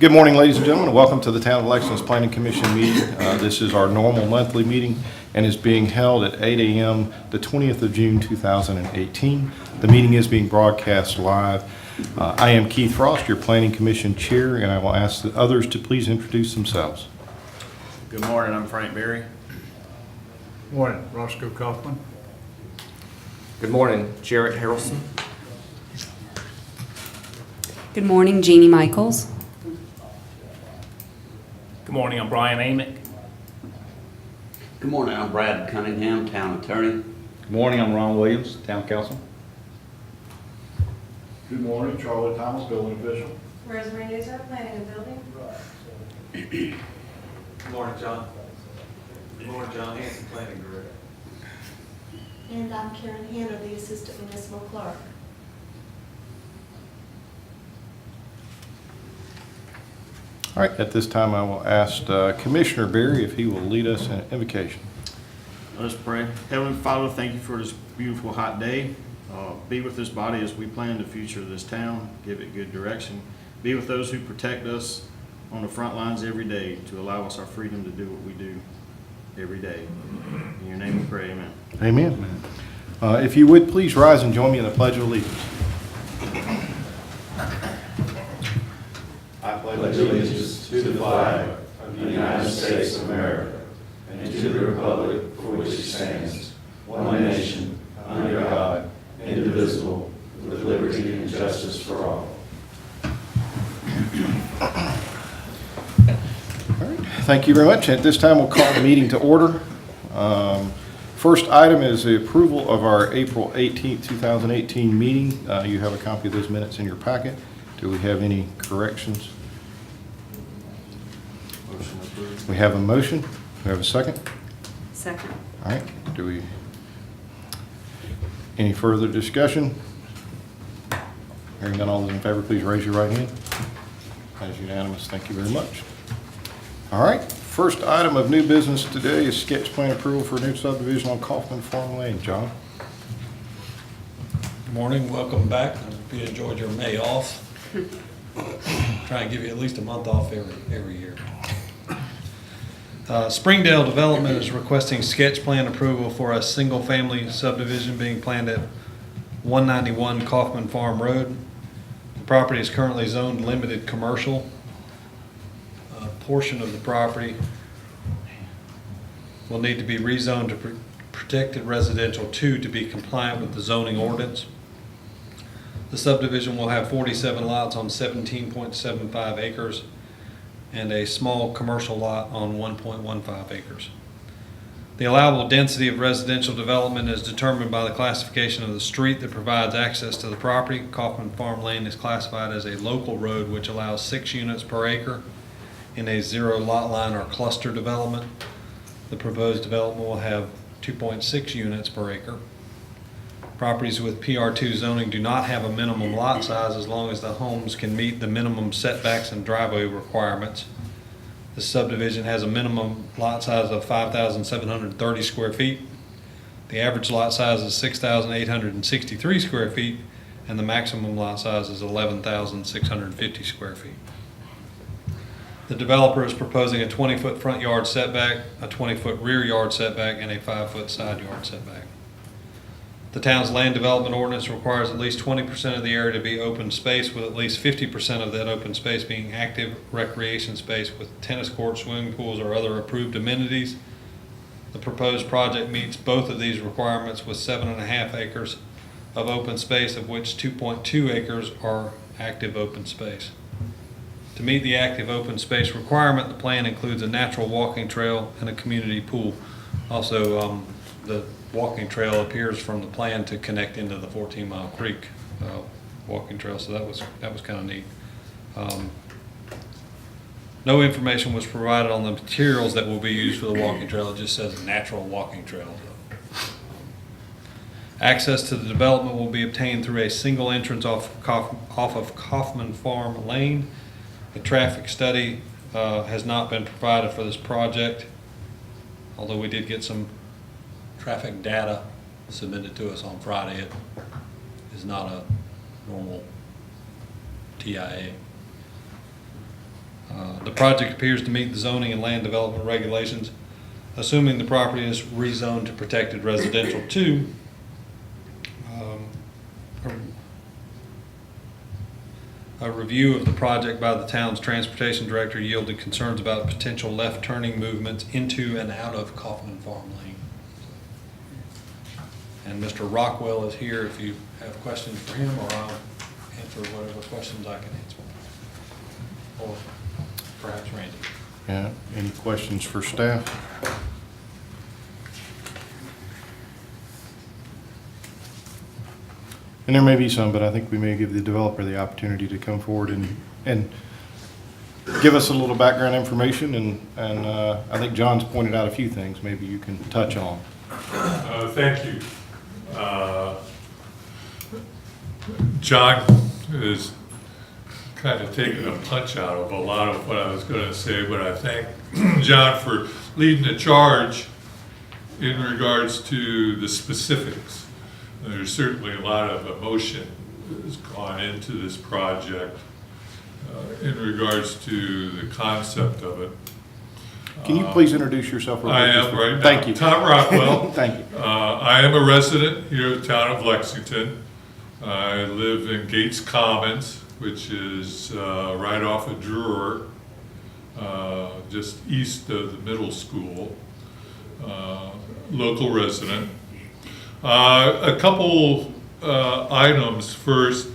Good morning, ladies and gentlemen, and welcome to the Town of Lexington's Planning Commission meeting. This is our normal monthly meeting and is being held at 8 a.m. the 20th of June 2018. The meeting is being broadcast live. I am Keith Frost, your Planning Commission Chair, and I will ask the others to please introduce themselves. Good morning, I'm Frank Berry. Good morning, Roscoe Kaufman. Good morning, Jarrett Harrelson. Good morning, Jeannie Michaels. Good morning, I'm Brian Amick. Good morning, I'm Brad Cunningham, Town Attorney. Good morning, I'm Ron Williams, Town Council. Good morning, Charlie Thomas, Building Official. Rosemary Newton, Planning and Building. Good morning, John. Good morning, John Hanson, Planning Director. And I'm Karen Hanna, the Assistant Municipal Clerk. All right, at this time, I will ask Commissioner Berry if he will lead us in an invocation. Let us pray. Heavenly Father, thank you for this beautiful hot day. Be with this body as we plan the future of this town. Give it good direction. Be with those who protect us on the front lines every day to allow us our freedom to do what we do every day. In your name we pray, amen. Amen. If you would, please rise and join me in the Pledge of Allegiance. I pledge allegiance to the flag of the United States of America and to the republic for which it stands, one nation, under God, indivisible, with liberty and justice for all. All right, thank you very much. At this time, we'll call the meeting to order. First item is the approval of our April 18th, 2018 meeting. You have a copy of those minutes in your packet. Do we have any corrections? Motion approved. We have a motion. Do we have a second? Second. All right, any further discussion? Hearing none, all those in favor, please raise your right hand. That is unanimous. Thank you very much. All right, first item of new business today is sketch plan approval for a new subdivision on Kaufman Farm Lane. John? Good morning, welcome back. I hope you enjoyed your May off. Try and give you at least a month off every year. Springdale Development is requesting sketch plan approval for a single-family subdivision being planned at 191 Kaufman Farm Road. The property is currently zoned limited commercial. A portion of the property will need to be rezoned to protected residential 2 to be compliant with the zoning ordinance. The subdivision will have 47 lots on 17.75 acres and a small commercial lot on 1.15 acres. The allowable density of residential development is determined by the classification of the street that provides access to the property. Kaufman Farm Lane is classified as a local road which allows 6 units per acre in a 0 lot line or cluster development. The proposed development will have 2.6 units per acre. Properties with PR2 zoning do not have a minimum lot size as long as the homes can meet the minimum setbacks and driveway requirements. The subdivision has a minimum lot size of 5,730 square feet. The average lot size is 6,863 square feet, and the maximum lot size is 11,650 square feet. The developer is proposing a 20-foot front yard setback, a 20-foot rear yard setback, and a 5-foot side yard setback. The town's land development ordinance requires at least 20% of the area to be open space, with at least 50% of that open space being active recreation space with tennis courts, swimming pools, or other approved amenities. The proposed project meets both of these requirements with 7.5 acres of open space, of which 2.2 acres are active open space. To meet the active open space requirement, the plan includes a natural walking trail and a community pool. Also, the walking trail appears from the plan to connect into the 14 Mile Creek walking trail, so that was kind of neat. No information was provided on the materials that will be used for the walking trail. It just says natural walking trail. Access to the development will be obtained through a single entrance off of Kaufman Farm Lane. A traffic study has not been provided for this project, although we did get some traffic data submitted to us on Friday. It is not a normal TIA. The project appears to meet the zoning and land development regulations, assuming the property is rezoned to protected residential 2. A review of the project by the town's transportation director yielded concerns about potential left turning movements into and out of Kaufman Farm Lane. And Mr. Rockwell is here if you have questions for him, or I'll answer whatever questions I can answer. Or perhaps Randy. Yeah, any questions for staff? And there may be some, but I think we may give the developer the opportunity to come forward and give us a little background information, and I think John's pointed out a few things maybe you can touch on. Thank you. John is kind of taking a punch out of a lot of what I was going to say, but I thank John for leading the charge in regards to the specifics. There's certainly a lot of emotion that has gone into this project in regards to the concept of it. Can you please introduce yourself? I am right now. Thank you. Tom Rockwell. Thank you. I am a resident here in the town of Lexington. I live in Gates Commons, which is right off of Drewer, just east of the middle school. Local resident. A couple items first.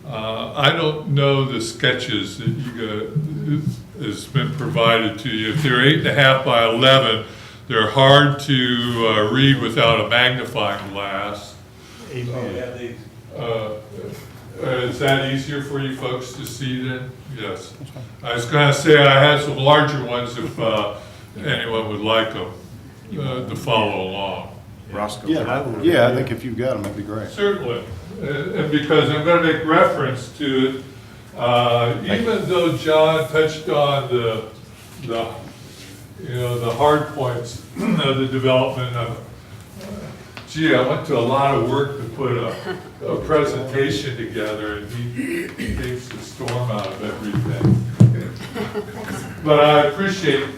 I don't know the sketches that you got, has been provided to you. If they're 8.5 by 11, they're hard to read without a magnifying glass. Amen. Is that easier for you folks to see then? Yes. I was going to say I had some larger ones if anyone would like them to follow along. Roscoe. Yeah, I think if you've got them, that'd be great. Certainly, and because I'm going to make reference to it, even though John touched on the hard points of the development of, gee, I went to a lot of work to put a presentation together, and he takes the storm out of everything. But I appreciate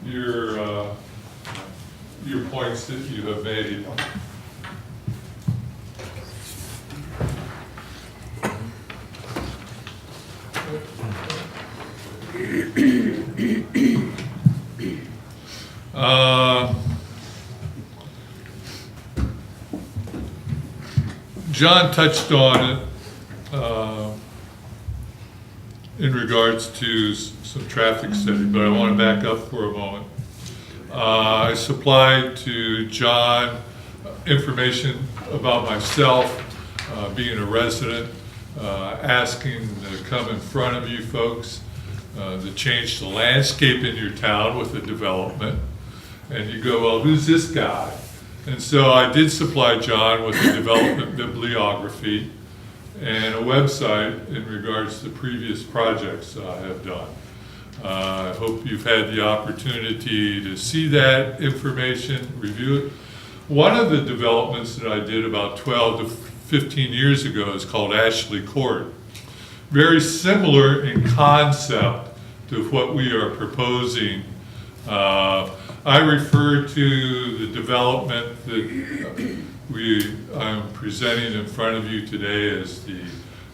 your points that you have made. John touched on it in regards to some traffic study, but I want to back up for a moment. I supplied to John information about myself, being a resident, asking to come in front of you folks to change the landscape in your town with the development. And you go, well, who's this guy? And so I did supply John with a development bibliography and a website in regards to previous projects I have done. I hope you've had the opportunity to see that information, review it. One of the developments that I did about 12 to 15 years ago is called Ashley Court. Very similar in concept to what we are proposing. I refer to the development that I'm presenting in front of you today as the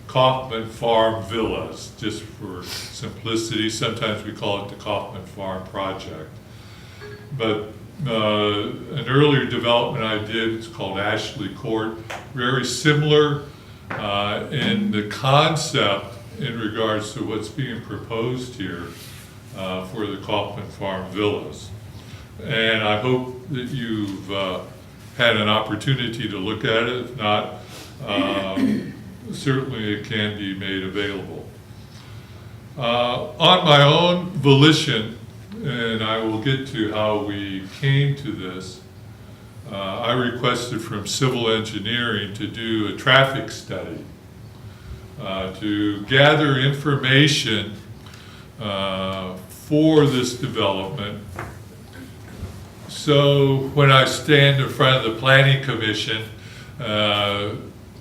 Kaufman Farm Villas, just for simplicity. Sometimes we call it the Kaufman Farm Project. But an earlier development I did, it's called Ashley Court, very similar in the concept in regards to what's being proposed here for the Kaufman Farm Villas. And I hope that you've had an opportunity to look at it. If not, certainly it can be made available. On my own volition, and I will get to how we came to this, I requested from civil engineering to do a traffic study to gather information for this development. So when I stand in front of the Planning Commission,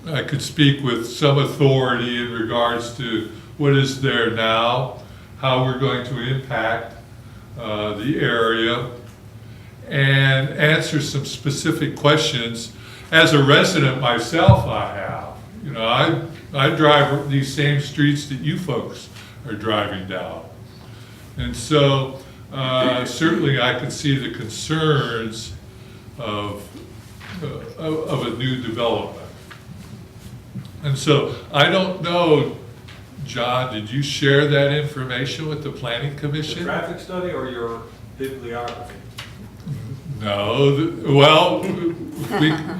I could speak with some authority in regards to what is there now, how we're going to impact the area, and answer some specific questions. As a resident myself, I have. You know, I drive these same streets that you folks are driving down. And so certainly I can see the concerns of a new development. And so I don't know, John, did you share that information with the Planning The Commission? traffic study or your bibliography? No, well,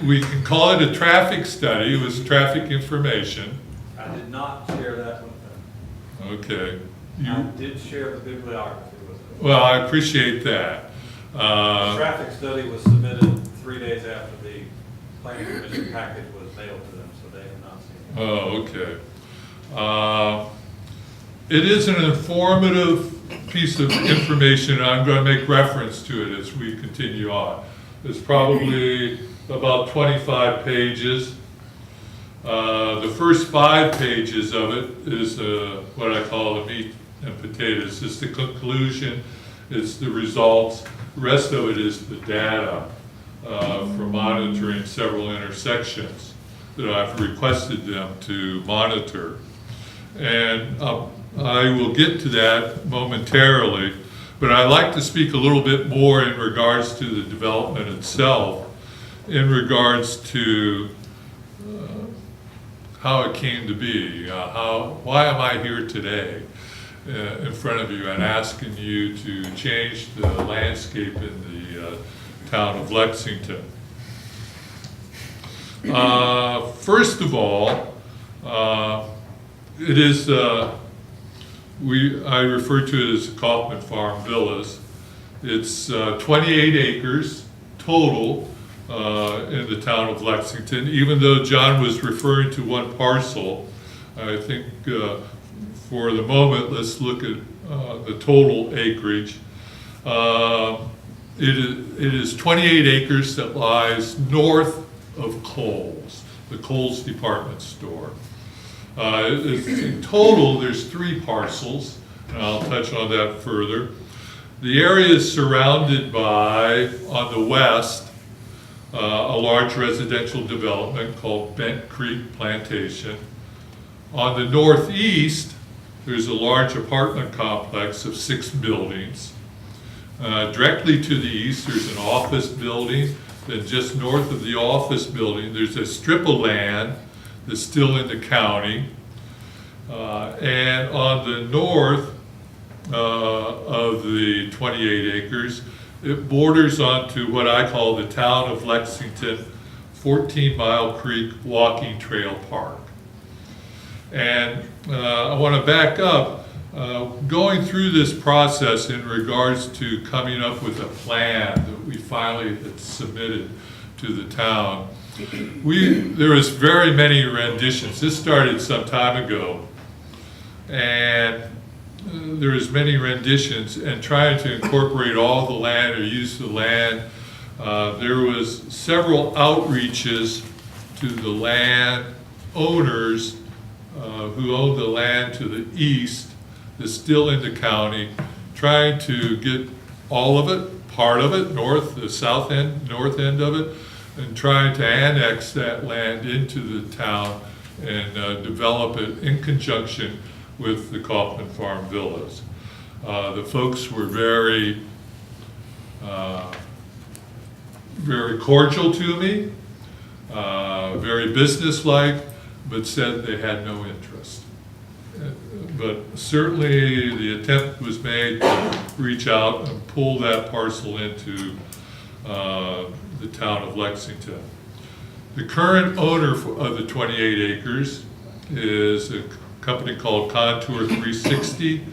we can call it a traffic study, it was traffic information. I did not share that with them. Okay. I did share the bibliography with them. Well, I appreciate that. The traffic study was submitted 3 days after the planning commission package was mailed to them, so they have not seen it. Oh, okay. It is an informative piece of information, and I'm going to make reference to it as we continue on. It's probably about 25 pages. The first 5 pages of it is what I call the meat and potatoes. It's the conclusion, it's the results. The rest of it is the data for monitoring several intersections that I've requested them to monitor. And I will get to that momentarily, but I'd like to speak a little bit more in regards to the development itself, in regards to how it came to be, why am I here today in front of you and asking you to change the landscape in the town of Lexington. First of all, it is, I refer to it as Kaufman Farm Villas. It's 28 acres total in the town of Lexington. Even though John was referring to one parcel, I think for the moment, let's look at the total acreage. It is 28 acres that lies north of Kohl's, the Kohl's department store. In total, there's 3 parcels, and I'll touch on that further. The area is surrounded by, on the west, a large residential development called Bent Creek Plantation. On the northeast, there's a large apartment complex of 6 buildings. Directly to the east, there's an office building. Then just north of the office building, there's a strip of land that's still in the county. And on the north of the 28 acres, it borders onto what I call the town of Lexington 14 Mile Creek Walking Trail Park. And I want to back up. Going through this process in regards to coming up with a plan that we finally had submitted to the town, there was very many renditions. This started some time ago, and there was many renditions, and trying to incorporate all the land or use the land. There was several outreaches to the land owners who own the land to the east that's still in the county, trying to get all of it, part of it, the south end, north end of it, and trying to annex that land into the town and develop it in conjunction with the Kaufman Farm Villas. The folks were very, very cordial to me, very businesslike, but said they had no interest. But certainly the attempt was made to reach out and pull that parcel into the town of Lexington. The current owner of the 28 acres is a company called Contour 360.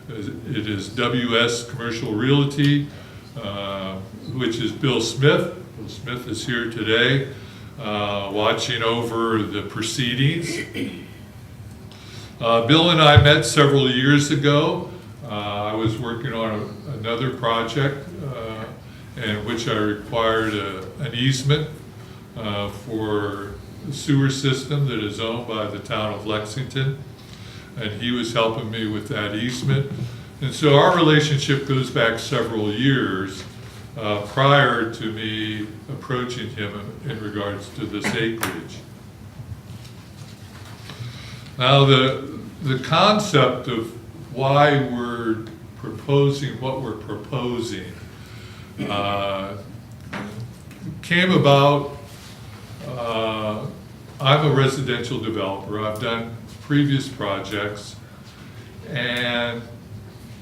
It is WS Commercial Realty, which is Bill Smith. Bill Smith is here today, watching over the proceedings. Bill and I met several years ago. I was working on another project in which I required an easement for sewer system that is owned by the town of Lexington, and he was helping me with that easement. And so our relationship goes back several years prior to me approaching him in regards to this acreage. Now, the concept of why we're proposing what we're proposing came about. I'm a residential developer. I've done previous projects, and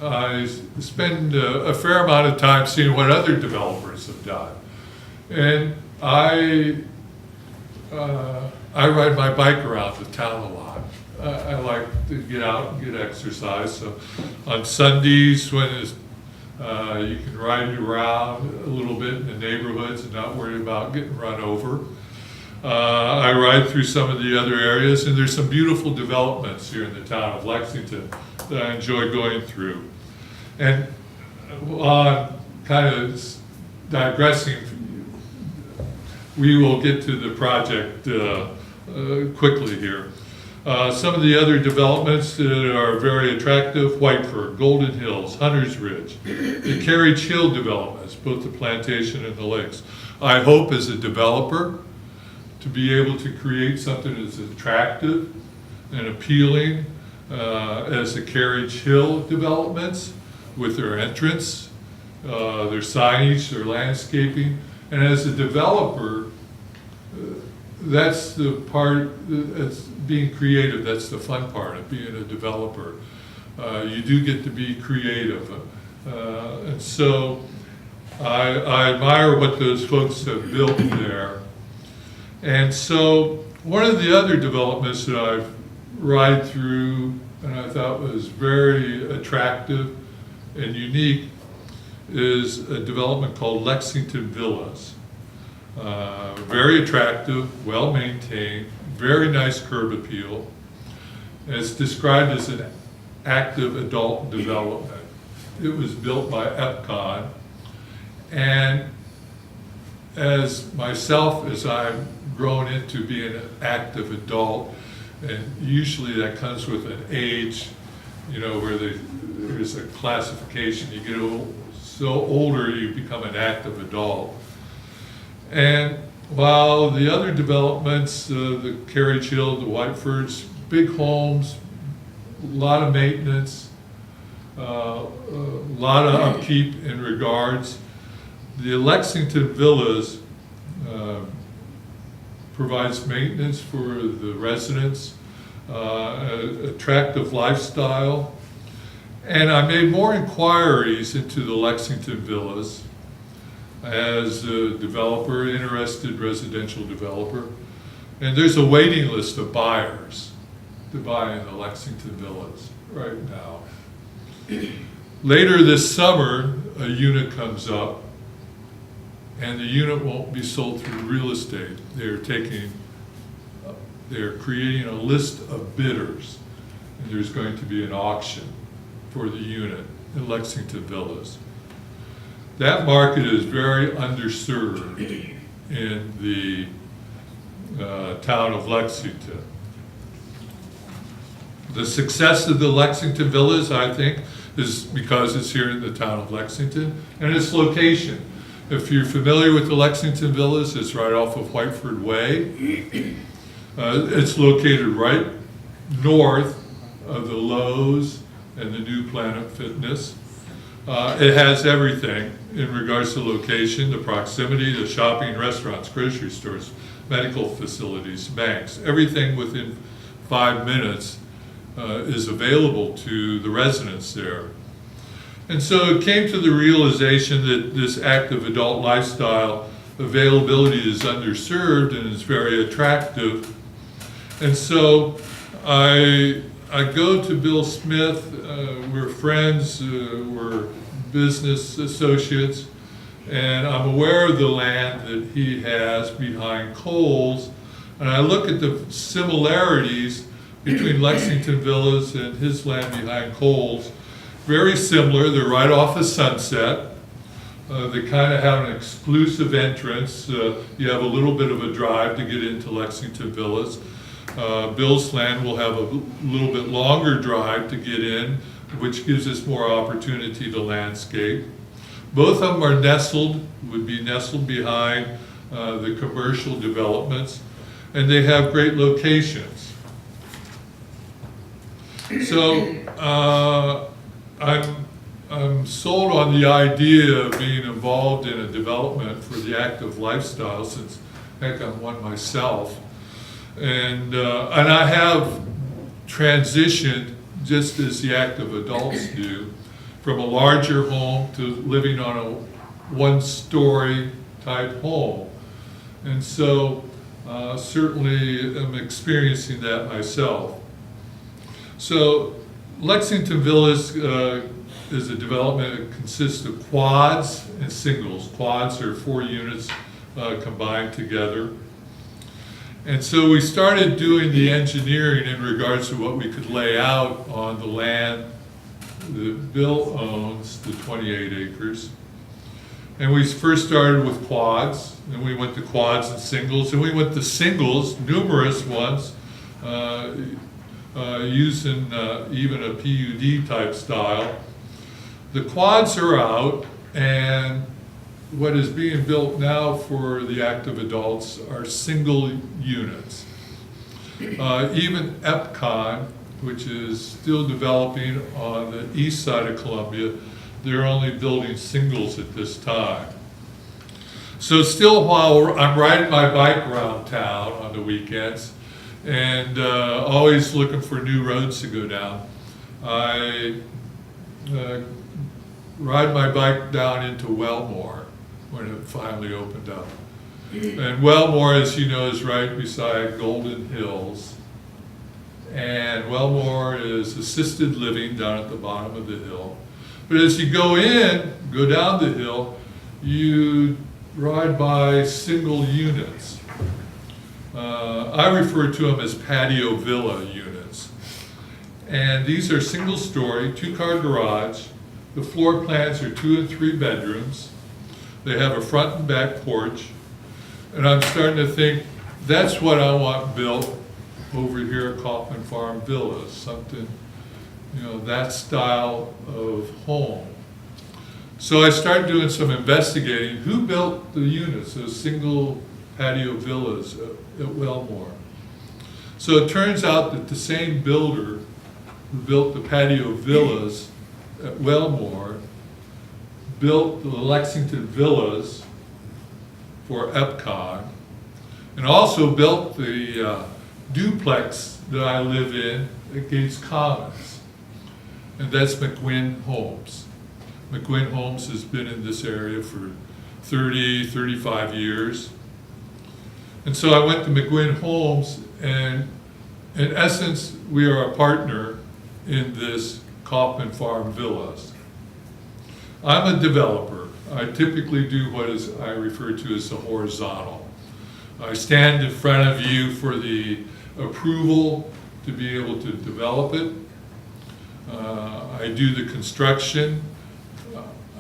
I spend a fair amount of time seeing what other developers have done. And I ride my bike around the town a lot. I like to get out and get exercise. So on Sundays, when you can ride around a little bit in the neighborhoods and not worry about getting run over, I ride through some of the other areas, and there's some beautiful developments here in the town of Lexington that I enjoy going through. And kind of digressing, we will get to the project quickly here. Some of the other developments that are very attractive: Whiteford, Golden Hills, Hunters Ridge, the Carriage Hill developments, both the plantation and the lakes. I hope as a developer to be able to create something that's attractive and appealing as the Carriage Hill developments, with their entrance, their signage, their landscaping. And as a developer, that's the part that's being creative. That's the fun part of being a developer. You do get to be creative. And so I admire what those folks have built there. And so one of the other developments that I've ride through and I thought was very attractive and unique is a development called Lexington Villas. Very attractive, well maintained, very nice curb appeal. And it's described as an active adult development. It was built by Epcon, and as myself, as I've grown into being an active adult, and usually that comes with an age, you know, where there's a classification. You get so older, you become an active adult. And while the other developments, the Carriage Hill, the Whitefords, big homes, a lot of maintenance, a lot of upkeep in regards, the Lexington Villas provides maintenance for the residents, attractive lifestyle. And I made more inquiries into the Lexington Villas as a developer, interested residential developer. And there's a waiting list of buyers to buy in the Lexington Villas right now. Later this summer, a unit comes up, and the unit won't be sold through real estate. They're creating a list of bidders, and there's going to be an auction for the unit in Lexington Villas. That market is very underserved in the town of Lexington. The success of the Lexington Villas, I think, is because it's here in the town of Lexington and its location. If you're familiar with the Lexington Villas, it's right off of Whiteford Way. It's located right north of the Lowe's and the new Planet Fitness. It has everything in regards to location, the proximity, the shopping, restaurants, grocery stores, medical facilities, banks. Everything within 5 minutes is available to the residents there. And so it came to the realization that this active adult lifestyle availability is underserved and is very attractive. And so I go to Bill Smith, we're friends, we're business associates, and I'm aware of the land that he has behind Kohl's, and I look at the similarities between Lexington Villas and his land behind Kohl's. Very similar, they're right off of Sunset. They kind of have an exclusive entrance. You have a little bit of a drive to get into Lexington Villas. Bill's Land will have a little bit longer drive to get in, which gives us more opportunity to landscape. Both of them are would be nestled behind the commercial developments, and they have great locations. So I'm sold on the idea of being involved in a development for the active lifestyle, since heck, I'm one myself. And I have transitioned, just as the active adults do, from a larger home to living on a one-story type home. And so certainly I'm experiencing that myself. So Lexington Villas is a development that consists of quads and singles. Quads are 4 units combined together. And so we started doing the engineering in regards to what we could lay out on the land that Bill owns, the 28 acres. And we first started with quads, and we went to quads and singles, and we went to singles, numerous ones, using even a PUD type style. The quads are out, and what is being built now for the active adults are single units. Even Epcon, which is still developing on the east side of Columbia, they're only building singles at this time. So still, while I'm riding my bike around town on the weekends and always looking for new roads to go down, I ride my bike down into Wellmore when it finally opened up. And Wellmore, as you know, is right beside Golden Hills. And Wellmore is assisted living down at the bottom of the hill. But as you go down the hill, you ride by single units. I refer to them as patio villa units. And these are single story, 2-car garage. The floor plans are 2 and 3 bedrooms. They have a front and back porch. And I'm starting to think that's what I want built over here at Kaufman Farm Villas, something, that style of home. So I started doing some investigating. Who built the units, those single patio villas at Wellmore? So it turns out that the same builder who built the patio villas at Wellmore built the Lexington Villas for Epcon, and also built the duplex that I live in at Gates Commons, and that's McGuinn Homes. McGuinn Homes has been in this area for 30, 35 years. And so I went to McGuinn Homes, and in essence, we are a partner in this Kaufman Farm Villas. I'm a developer. I typically do what I refer to as the horizontal. I stand in front of you for the approval to be able to develop it. I do the construction.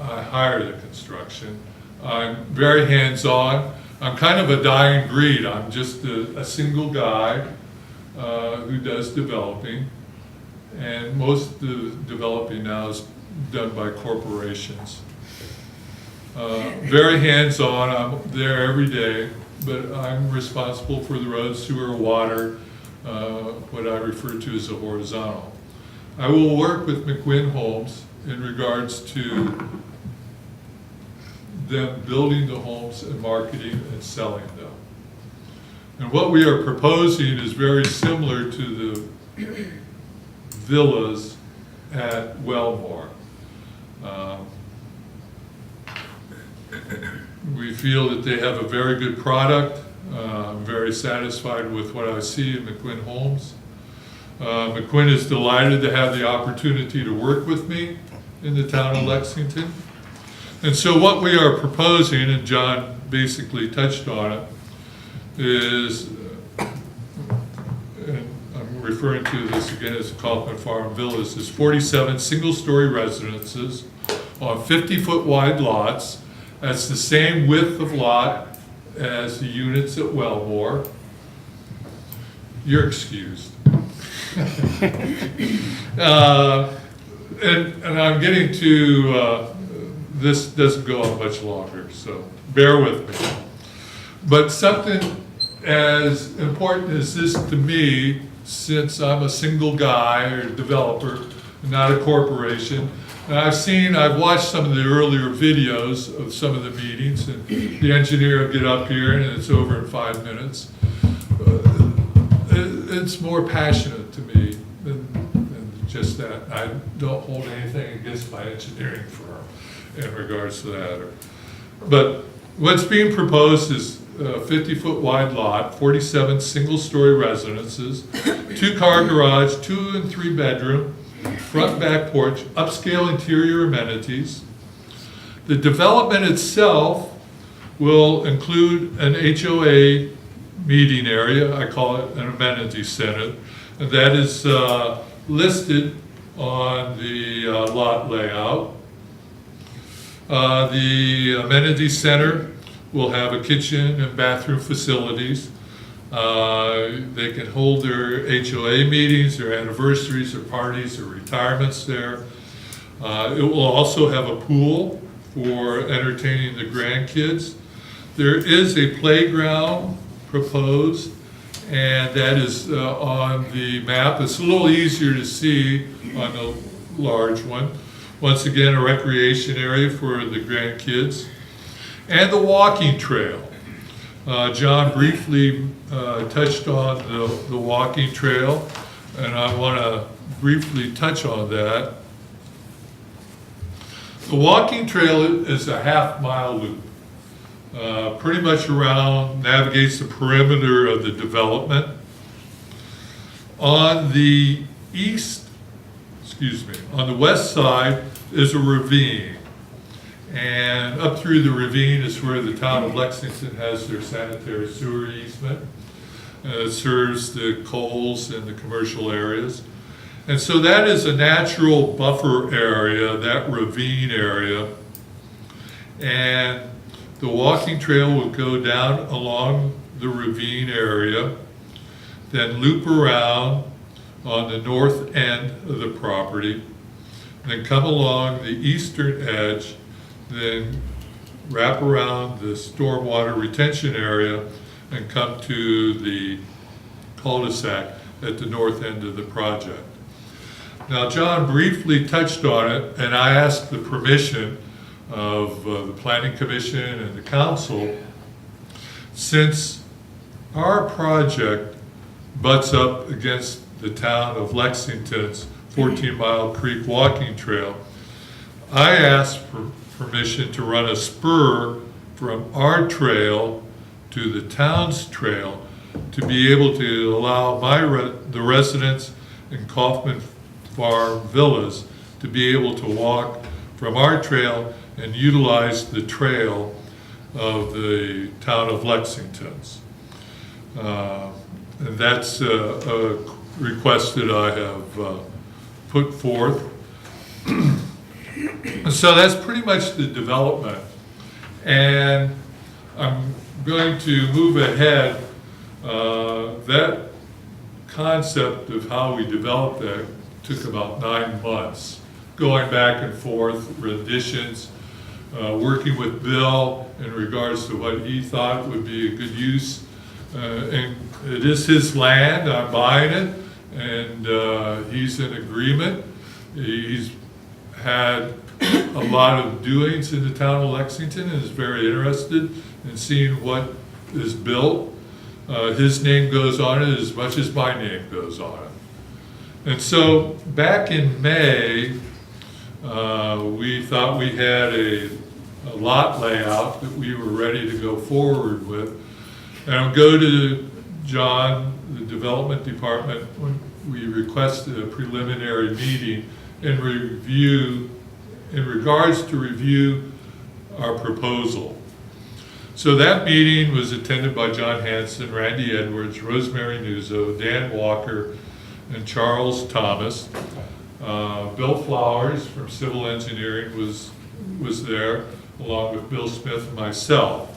I hire the construction. I'm very hands-on. I'm kind of a dying breed. I'm just a single guy who does developing. And most of the developing now is done by corporations. Very hands-on. I'm there every day, but I'm responsible for the road, sewer, water, what I refer to as a horizontal. I will work with McGuinn Homes in regards to them building the homes and marketing and selling them. And what we are proposing is very similar to the villas at Wellmore. We feel that they have a very good product. I'm very satisfied with what I see in McGuinn Homes. McGuinn is delighted to have the opportunity to work with me in the town of Lexington. And so what we are proposing, and John basically touched on it, is, and I'm referring to this again as the Kaufman Farm Villas, is 47 single-story residences on 50-foot wide lots That's the same width of lot as the units at Wellmore. You're excused. And I'm getting to, this doesn't go on much longer, so bear with me. But something as important as this to me, since I'm a single guy or developer, not a corporation, and I've watched some of the earlier videos of some of the meetings, and the engineer will get up here and it's over in 5 minutes. It's more passionate to me than just that. I don't hold anything against my engineering firm in regards to that. But what's being proposed is a 50-foot wide lot, 47 single-story residences, 2-car garage, 2 and 3 bedroom, front and back porch, upscale interior amenities. The development itself will include an HOA meeting area, I call it an amenity center, and that is listed on the lot layout. The amenity center will have a kitchen and bathroom facilities. They can hold their HOA meetings, their anniversaries, their parties, their retirements there. It will also have a pool for entertaining the grandkids. There is a playground proposed, and that is on the map. It's a little easier to see on the large one. Once again, a recreation area for the grandkids. And the walking trail. John briefly touched on the walking trail, and I want to briefly touch on that. The walking trail is a half-mile loop. Pretty much navigates the perimeter of the development. On the on the west side is a ravine. And up through the ravine is where the town of Lexington has their sanitary sewer easement. It serves the Coles and the commercial areas. And so that is a natural buffer area, that ravine area. And the walking trail will go down along the ravine area, then loop around on the north end of the property, then come along the eastern edge, then wrap around the stormwater retention area and come to the cul-de-sac at the north end of the project. Now, John briefly touched on it, and I asked the permission of the Planning Commission and the council, since our project butts up against the town of Lexington's 14-mile creek walking trail, I asked for permission to run a spur from our trail to the town's trail to be able to allow the residents in Kaufman Farm Villas to be able to walk from our trail and utilize the trail of the town of Lexington's. And that's a request that I have put forth. So that's pretty much the development. And I'm going to move ahead. That concept of how we developed that took about 9 months, going back and forth, renditions, working with Bill in regards to what he thought would be a good use. And it is his land, I'm buying it, and he's in agreement. He's had a lot of doings in the town of Lexington and is very interested in seeing what is built. His name goes on it as much as my name goes on it. And so back in May, we thought we had a lot layout that we were ready to go forward with. And I'll go to John, the development department, when we requested a preliminary meeting and review, in regards to review our proposal. So that meeting was attended by John Hanson, Randy Edwards, Rosemary Nuzzo, Dan Walker, and Charles Thomas. Bill Flowers from Civil Engineering was there, along with Bill Smith and myself.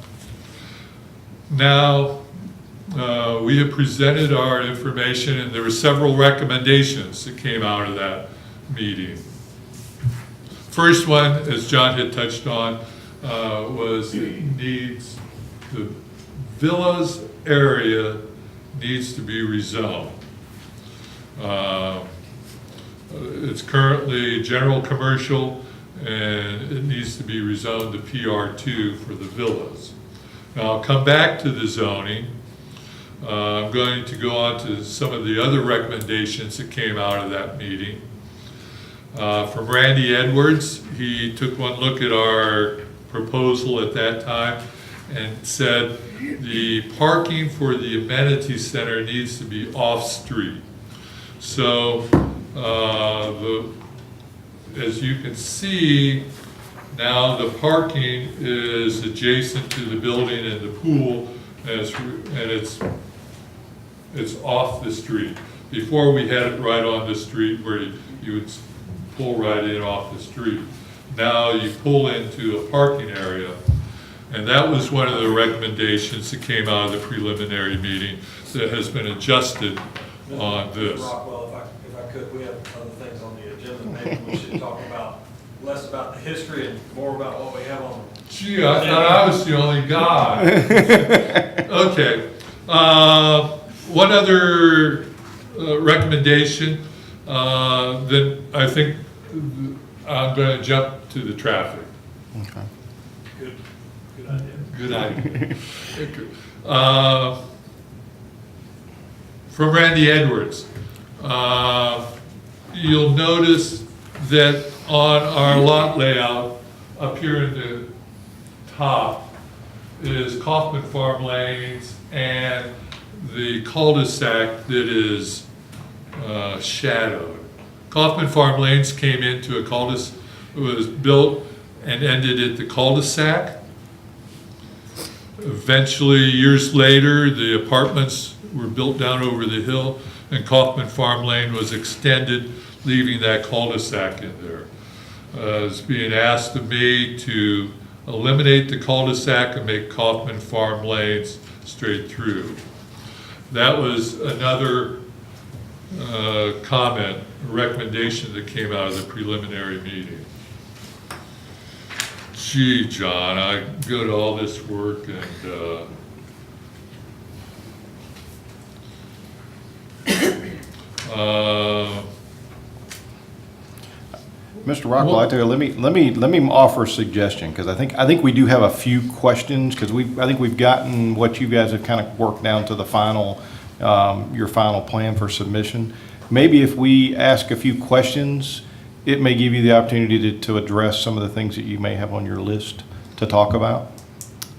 Now, we have presented our information, and there were several recommendations that came out of that meeting. First one, as John had touched on, was the villas area needs to be rezoned. It's currently general commercial, and it needs to be rezoned to PR2 for the villas. Now, I'll come back to the zoning. I'm going to go on to some of the other recommendations that came out of that meeting. From Randy Edwards, he took one look at our proposal at that time and said the parking for the amenity center needs to be off-street. So, as you can see, now the parking is adjacent to the building and the pool, and it's off the street. Before, we had it right on the street where you would pull right in off the street. Now you pull into a parking area, and that was one of the recommendations that came out of the preliminary meeting that has been adjusted on this. Rockwell, if I could, we have other things on the agenda. Maybe we should talk about less about the history and more about what we have on. Gee, I thought I was the only guy. Okay. One other recommendation, then I think I'm going to jump to the traffic. Okay. Good idea. Good idea. From Randy Edwards, you'll notice that on our lot layout up here in the top is Kaufman Farm Lanes and the cul-de-sac that is shadowed. Kaufman Farm Lanes came into a cul-de-sac, was built and ended at the cul-de-sac. Eventually, years later, the apartments were built down over the hill, and Kaufman Farm Lane was extended, leaving that cul-de-sac in there. It's being asked of me to eliminate the cul-de-sac and make Kaufman Farm Lanes straight through. That was another comment, recommendation that came out of the preliminary meeting. Gee, John, I go to all this work and Mr. Rockwell, I tell you, let me offer a suggestion, because I think we do have a few questions, because I think we've gotten what you guys have kind of worked down to the final, your final plan for submission. Maybe if we ask a few questions, it may give you the opportunity to address some of the things that you may have on your list to talk about.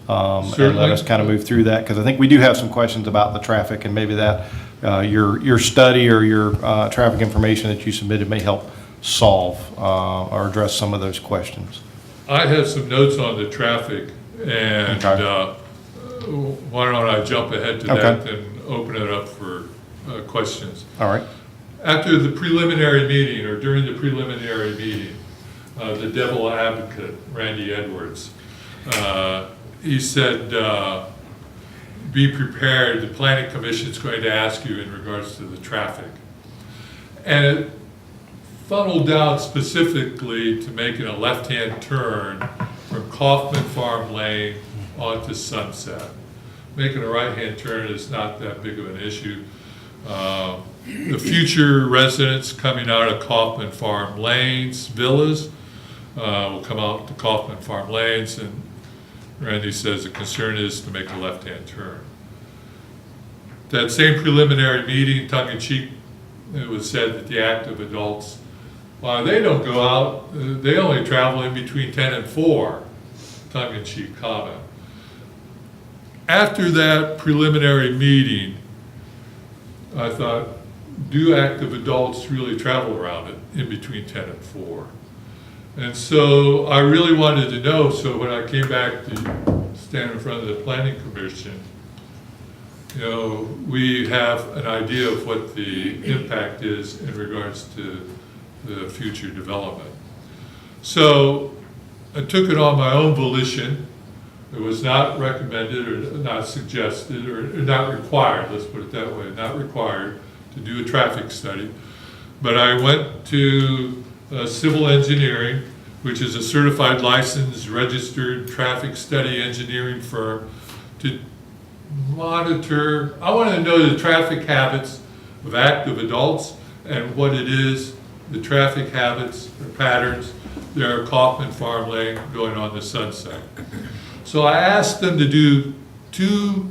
And let Certainly. us kind of move through that, because I think we do have some questions about the traffic, and maybe that your study or your traffic information that you submitted may help solve or address some of those questions. I have some notes on the traffic, and Okay. why don't I jump ahead to Okay. that and open it up for questions. All right. After the preliminary meeting, or during the preliminary meeting, the devil advocate, Randy Edwards, he said, be prepared, the planning commission is going to ask you in regards to the traffic. And it funneled down specifically to making a left-hand turn from Kaufman Farm Lane onto Sunset. Making a right-hand turn is not that big of an issue. The future residents coming out of Kaufman Farm Lanes, villas, will come out to Kaufman Farm Lanes, and Randy says the concern is to make a left-hand turn. That same preliminary meeting, tongue-in-cheek, it was said that the active adults, they don't go out, they only travel in between 10 and 4, tongue-in-cheek comment. After that preliminary meeting, I thought, do active adults really travel around it in between 10 and 4? And so I really wanted to know, so when I came back to stand in front of the planning commission, we have an idea of what the impact is in regards to the future development. So I took it on my own volition. It was not recommended or not suggested or not required, let's put it that way, not required to do a traffic study. But I went to civil engineering, which is a certified licensed registered traffic study engineering firm, to monitor, I want to know the traffic habits of active adults and what it is, the traffic habits or patterns there are Kaufman Farm Lane going on to Sunset. So I asked them to do 2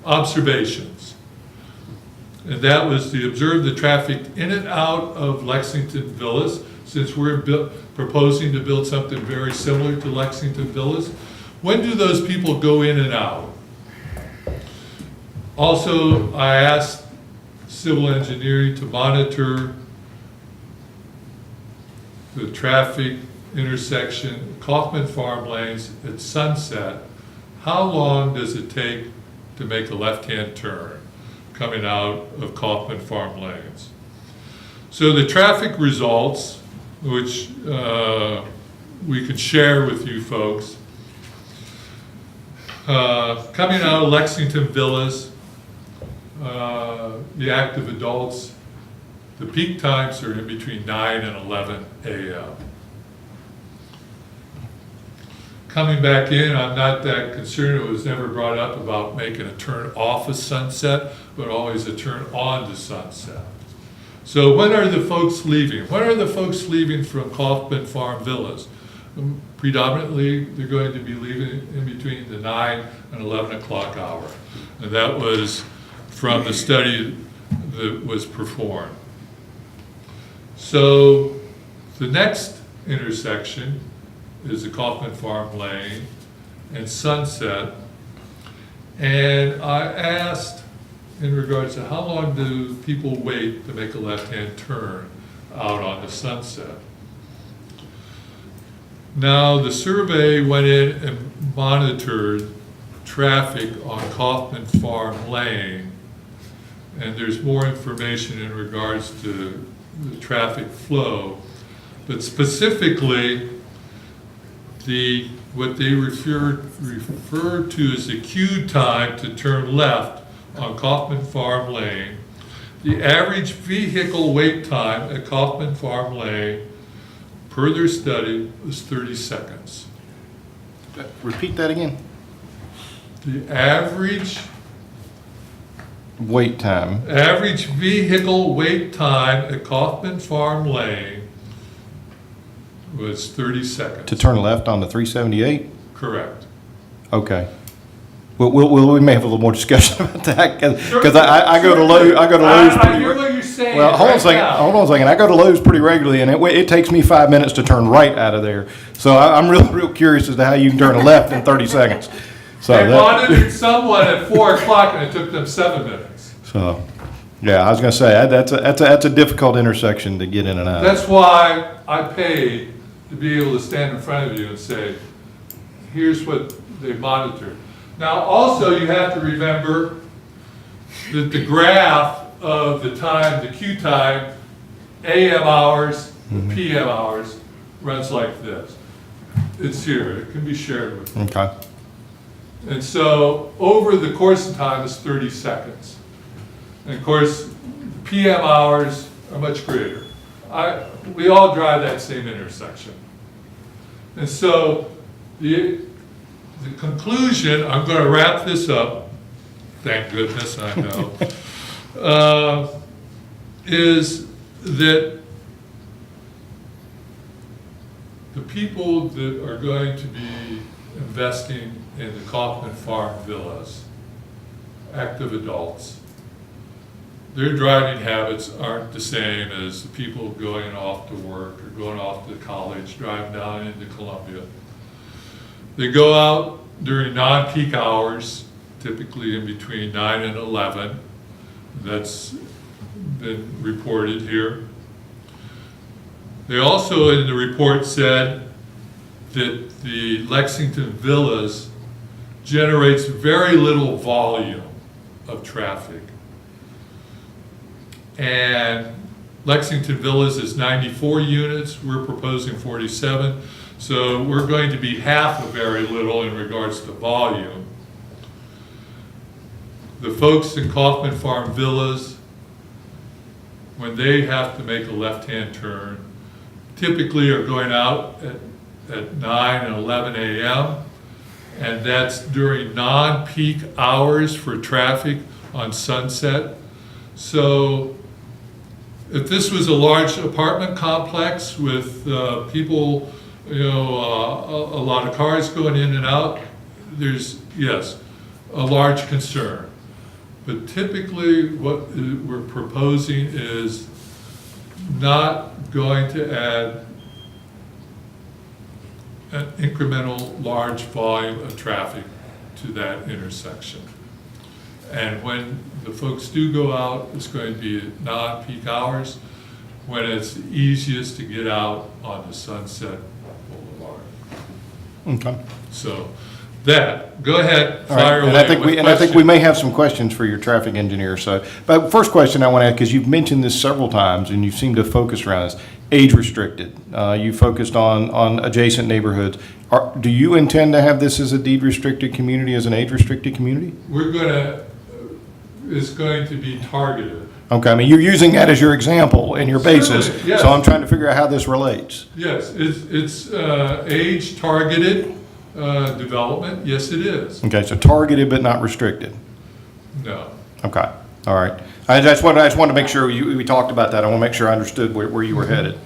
observations. And that was to observe the traffic in and out of Lexington Villas, since we're proposing to build something very similar to Lexington Villas. When do those people go in and out? Also, I asked civil engineering to monitor the traffic intersection, Kaufman Farm Lanes at Sunset. How long does it take to make a left-hand turn coming out of Kaufman Farm Lanes? So the traffic results, which we can share with you folks, coming out of Lexington Villas, the active adults, the peak times are in between 9 and 11 a.m. Coming back in, I'm not that concerned. It was never brought up about making a turn off of Sunset, but always a turn on to Sunset. So when are the folks leaving? When are the folks leaving from Kaufman Farm Villas? Predominantly, they're going to be leaving in between the 9 and 11 o'clock hour. And that was from the study that was performed. So the next intersection is the Kaufman Farm Lane and Sunset. And I asked in regards to how long do people wait to make a left-hand turn out onto Sunset. Now, the survey went in and monitored traffic on Kaufman Farm Lane, and there's more information in regards to the traffic flow, but specifically what they refer to as the queue time to turn left on Kaufman Farm Lane. The average vehicle wait time at Kaufman Farm Lane per their study was 30 seconds. Repeat that again. The average Wait time. average vehicle wait time at Kaufman Farm Lane was 30 seconds. To turn left on the 378? Correct. Okay. Well, we may have a little more discussion about that, because Sure. I go to Lowe's, I pretty hear what you're saying. well, hold on a right second, now. hold on a second. I go to Lowe's pretty regularly, and it takes me 5 minutes to turn right out of there. So I'm real curious as to how you can turn left in 30 seconds. So They monitored someone at 4 o'clock and it took them 7 minutes. So, yeah, I was gonna say, that's a difficult intersection to get in and out. That's why I paid to be able to stand in front of you and say, here's what they monitored. Now, also, you have to remember that the graph of the time, the queue time, AM hours, PM hours, runs like this. It's here, it can be shared with you. Okay. And so, over the course of time, it's 30 seconds. And of course, PM hours are much greater. We all drive that same intersection. And so, the conclusion, I'm going to wrap this up, thank goodness, I know, is that the people that are going to be investing in the Kaufman Farm Villas, active adults, their driving habits aren't the same as the people going off to work or going off to college, driving down into Columbia. They go out during non-peak hours, typically in between 9 and 11. That's been reported here. They also, in the report, said that the Lexington Villas generates very little volume of traffic. And Lexington Villas is 94 units, we're proposing 47. So we're going to be half of very little in regards to volume. The folks in Kaufman Farm Villas, when they have to make a left-hand turn, typically are going out at 9 and 11 a.m. And that's during non-peak hours for traffic on Sunset. So if this was a large apartment complex with people, a lot of cars going in and out, there's, yes, a large concern. But typically what we're proposing is not going to add an incremental large volume of traffic to that intersection. And when the folks do go out, it's going to be at non-peak hours when it's easiest to get out on the Sunset Boulevard. Okay. So that, go ahead, All right, fire away. and I think with I think we questions. may have some questions for your traffic engineer. So, but first question I want to ask, because you've mentioned this several times and you seem to focus around this, age restricted. You focused on adjacent neighborhoods. Do you intend to have this as a deed restricted community, as an age restricted community? We're gonna, it's going to be targeted. Okay, I mean, you're using that as your example and your basis. Certainly, yes. So I'm trying to figure out how this relates. Yes, it's age targeted development, yes it is. Okay, so targeted but not restricted. No. Okay, all right. I just wanted to make sure we talked about that. I want to make sure I understood where you were headed.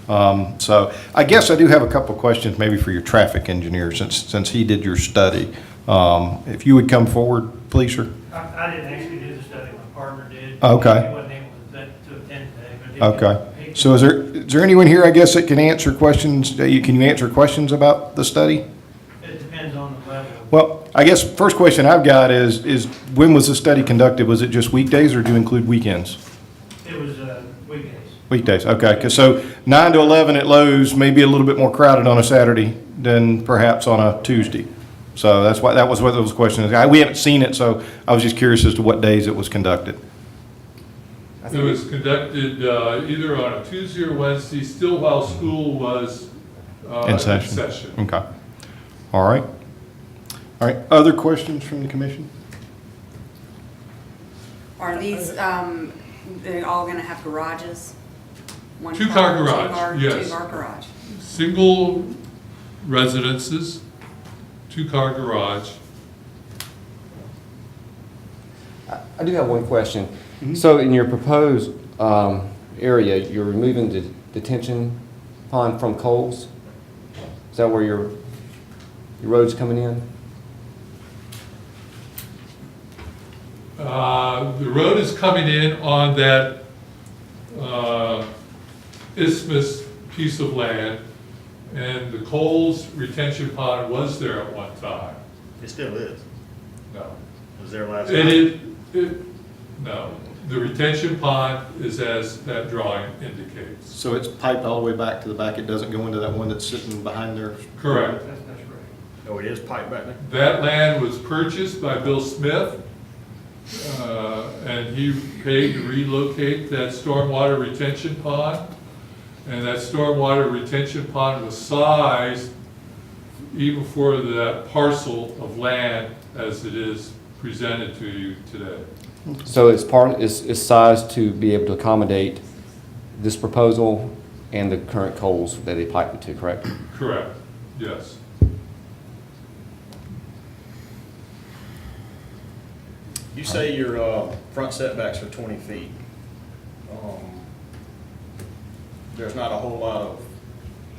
So I guess I do have a couple of questions maybe for your traffic engineer since he did your study. If you would come forward, please, sir. I didn't actually do the study, my partner did. Okay. He wasn't able to attend today, but Okay. So is there anyone here, I guess, that can answer questions? Can you answer questions about the study? it depends on the level. Well, I guess first question I've got is when was the study conducted? Was it just weekdays or do you include weekends? It was weekdays. Weekdays, okay. 'Cause so 9 to 11 at Lowe's may be a little bit more crowded on a Saturday than perhaps on a Tuesday. So that was what those questions. We haven't seen it, so I was just curious as to what days it was conducted. It was conducted either on a Tuesday or Wednesday, still while school was In session. Okay. All right. All right. Other questions from the commission? Are these, they're all gonna have garages? One Two-car garage, yes. Two-car garage. Single residences, two-car garage. I do have one question. So in your proposed area, you're removing the detention pond from Coles? Is that where your road's coming in? The road is coming in on that isthmus piece of land, and the Coles retention pond was there at one time. It still is. No. It was there last It time. No, the retention pond is as that drawing indicates. So it's piped all the way back to the back. It doesn't go into that one that's sitting behind there? Correct. That's right. Oh, it is piped back there? That land was purchased by Bill Smith, and he paid to relocate that stormwater retention pond. And that stormwater retention pond was sized even for that parcel of land as it is presented to you today. So it's sized to be able to accommodate this proposal and the current Coles that they pipe it to, correct? Correct, yes. You say your front setbacks are 20 feet. There's not a whole lot of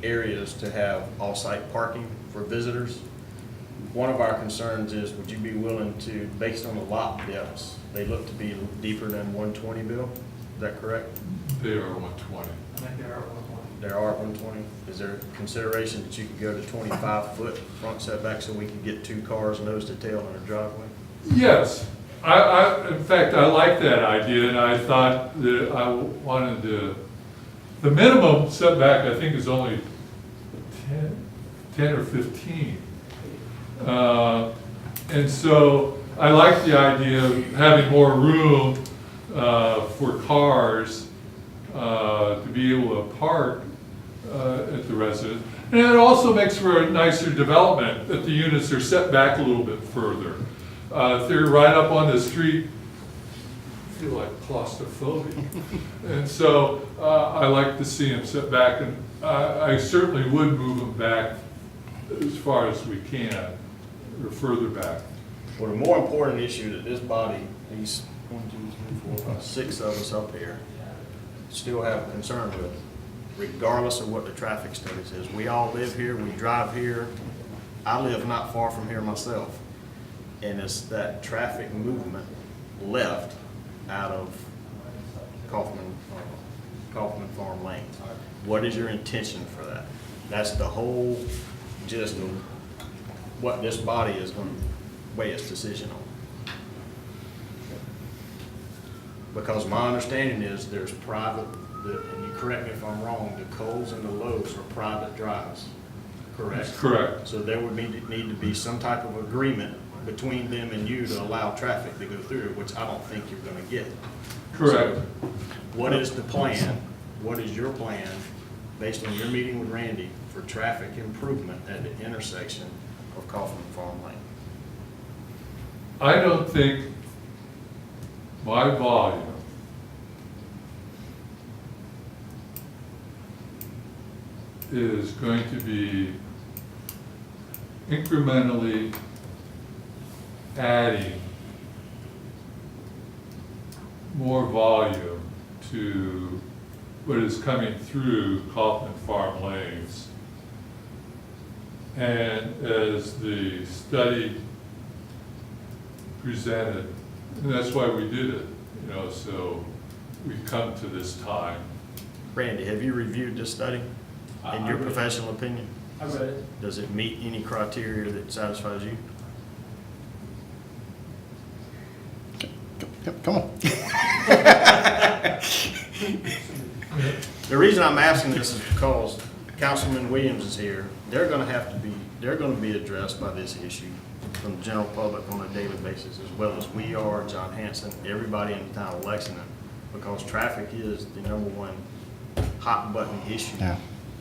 areas to have off-site parking for visitors. One of our concerns is, would you be willing to, based on the lot depths, they look to be deeper than 120, Bill? Is that correct? They are 120. I think there are 120. There are 120. Is there consideration that you could go to 25-foot front setback so we could get 2 cars nose to tail in a driveway? Yes, in fact, I like that idea, and I thought that I wanted to, the minimum setback, I think, is only 10 or 15. And so I like the idea of having more room for cars to be able to park at the residence. And it also makes for a nicer development that the units are set back a little bit further. If they're right up on the street, I feel like claustrophobia. And so I like to see them set back, and I certainly would move them back as far as we can, or further back. Well, the more important issue that this body, these 1, 2, 3, 4, 5, 6 of us up here, still have a concern with, regardless of what the traffic study says. We all live here, we drive here. I live not far from here myself. And it's that traffic movement left out of Kaufman Farm Lane. What is your intention for that? That's the whole gist of what this body is going to weigh its decision on. Because my understanding is there's private, and you correct me if I'm wrong, the Coles and the Lowe's are private drives, correct? Correct. So there would need to be some type of agreement between them and you to allow traffic to go through, which I don't think you're going to get. Correct. So what is the plan? What is your plan, based on your meeting with Randy, for traffic improvement at the intersection of Kaufman Farm Lane? I don't think my volume is going to be incrementally adding more volume to what is coming through Kaufman Farm Lanes. And as the study presented, and that's why we did it, you know, so we come to this time. Randy, have you reviewed this study? In your professional opinion? I read it. Does it meet any criteria that satisfies you? Come on. The reason I'm asking this is because Councilman Williams is here. They're going to be addressed by this issue from the general public on a daily basis, as well as we are, John Hanson, everybody in the town of Lexington, because traffic is the #1 hot button issue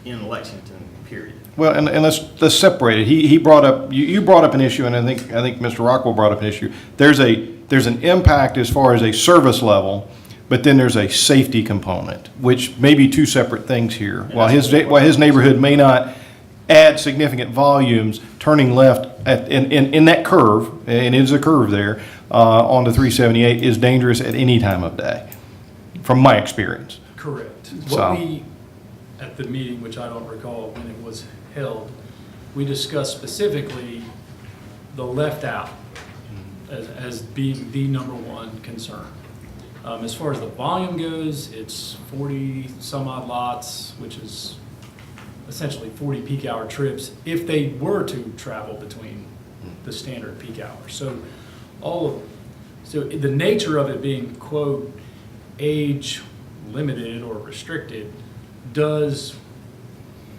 in Lexington, period. Well, and let's separate it. He brought up, you brought up an issue, and I think Mr. Rockwell brought up an issue. There's an impact as far as a service level, but then there's a safety component, which may be two separate things here. While his neighborhood may not add significant volumes, turning left in that curve, and it is a curve there, onto 378 is dangerous at any time of day, from my experience. Correct. So- What we, at the meeting, which I don't recall when it was held, we discussed specifically the left out as being the #1 concern. As far as the volume goes, it's 40 some odd lots, which is essentially 40 peak hour trips if they were to travel between the standard peak hours. So the nature of it being, quote, age limited or restricted does,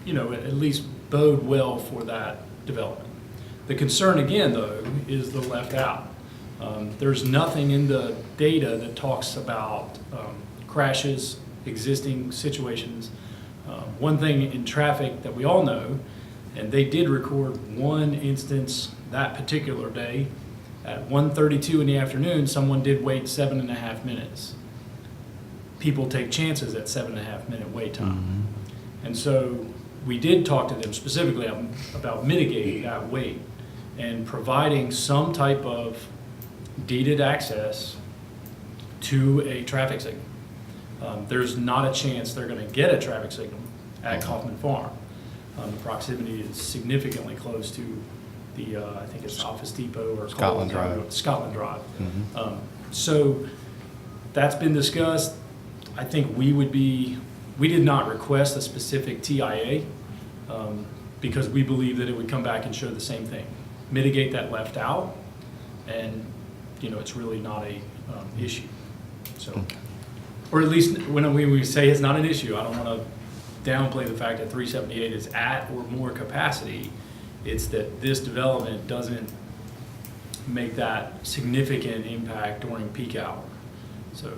at least bode well for that development. The concern again, though, is the left out. There's nothing in the data that talks about crashes, existing situations. One thing in traffic that we all know, and they did record one instance that particular day, at 1:32 in the afternoon, someone did wait 7.5 minutes. People take chances at 7.5 minute wait time. And so we did talk to them specifically about mitigating that wait and providing some type of deeded access to a traffic signal. There's not a chance they're going to get a traffic signal at Kaufman Farm. The proximity is significantly close to the, I think it's Office Depot or Scotland Drive. Scotland Drive. So that's been discussed. I think we did not request a specific TIA because we believe that it would come back and show the same thing. Mitigate that left out, and it's really not a issue. So, or at least when we say it's not an issue, I don't want to downplay the fact that 378 is at or more capacity. It's that this development doesn't make that significant impact during peak hour. So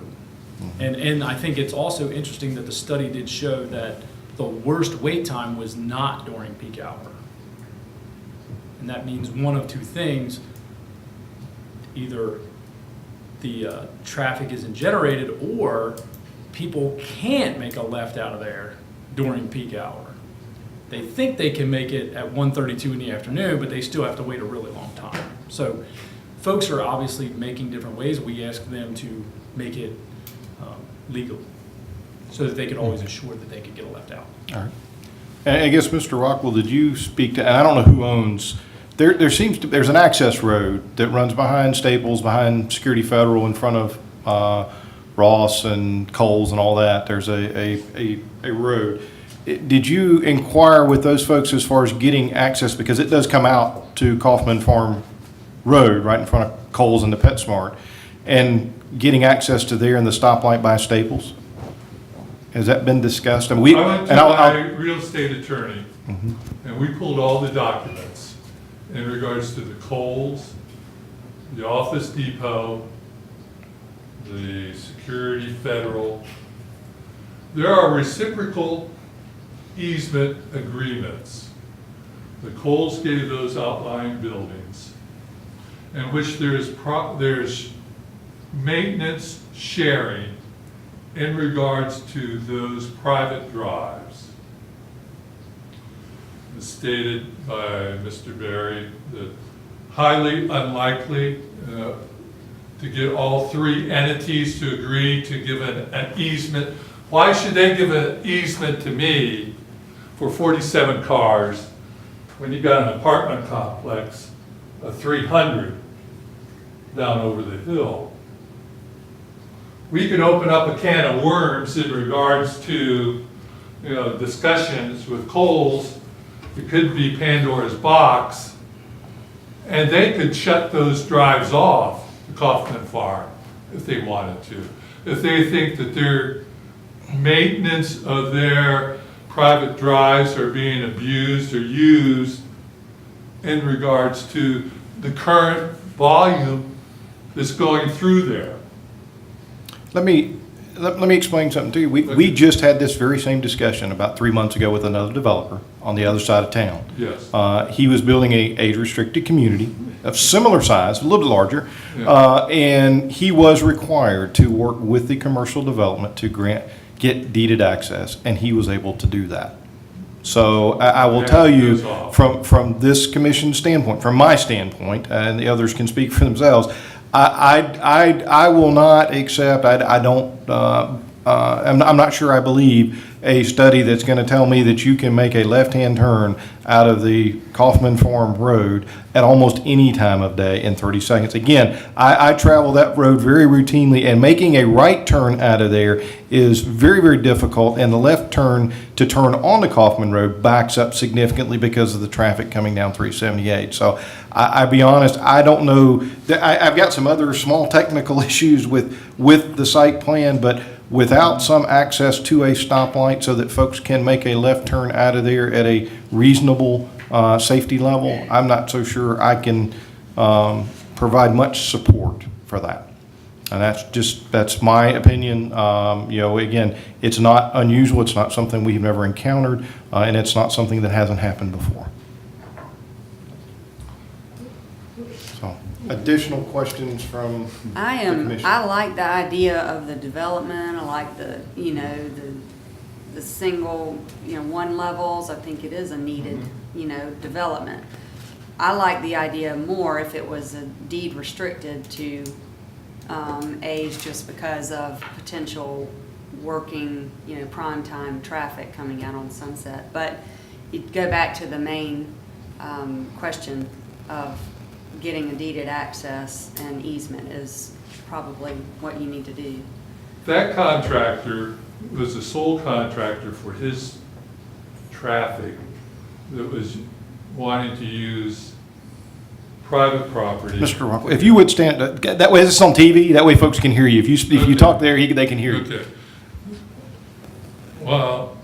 And I think it's also interesting that the study did show that the worst wait time was not during peak hour. And that means one of two things. Either the traffic isn't generated or people can't make a left out of there during peak hour. They think they can make it at 1:32 in the afternoon, but they still have to wait a really long time. So folks are obviously making different ways. We ask them to make it legal so that they could always assure that they could get a left out. All right. And I guess, Mr. Rockwell, did you speak to, and I don't know who owns, there's an access road that runs behind Staples, behind Security Federal, in front of Ross and Coles and all that. There's a road. Did you inquire with those folks as far as getting access? Because it does come out to Kaufman Farm Road, right in front of Coles and the PetSmart, and getting access to there and the stoplight by Staples? Has that been discussed? And I went to my real estate attorney, and we pulled all the documents in regards to the Kohl's, the Office Depot, the Security Federal. There are reciprocal easement agreements. The Kohl's gave those outlying buildings, in which there's maintenance sharing in regards to those private drives. It's stated by Mr. Berry that highly unlikely to get all three entities to agree to give an easement. Why should they give an easement to me for 47 cars when you got an apartment complex of 300 down over the hill? We could open up a can of worms in regards to, discussions with Kohl's. It could be Pandora's box, and they could shut those drives off to Kaufman Farm if they wanted to. If they think that their maintenance of their private drives are being abused or used in regards to the current volume that's going through there. Let me explain something to you. We just had this very same discussion about 3 months ago with another developer on the other side of town. Yes. He was building a age-restricted community of similar size, a little larger, Yeah. and he was required to work with the commercial development to get deeded access, and he was able to do that. So I will tell you, from this commission standpoint, from my standpoint, and the others can speak for themselves, I will not accept, I'm not sure I believe a study that's going to tell me that you can make a left-hand turn out of the Kaufman Farm Road at almost any time of day in 30 seconds. Again, I travel that road very routinely, and making a right turn out of there is very, very difficult, and the left turn to turn onto Kaufman Road backs up significantly because of the traffic coming down 378. So I'll be honest, I don't know. I've got some other small technical issues with the site plan, but without some access to a stoplight so that folks can make a left turn out of there at a reasonable safety level, I'm not so sure I can provide much support for that. And that's my opinion. Again, it's not unusual. It's not something we've never encountered, and it's not something that hasn't happened before. So, additional questions from the commission? I like the idea of the development. I like the single, one levels. I think it is a needed, development. I like the idea more if it was a deed restricted to age, just because of potential working, prime time traffic coming out on Sunset. But you go back to the main question of getting a deeded access and easement is probably what you need to do. That contractor was the sole contractor for his traffic that was wanting to use private property. Mr. Rockwell, if you would stand, that way this is on TV, that way folks can hear you. If you talk there, they can hear you. Okay. Well,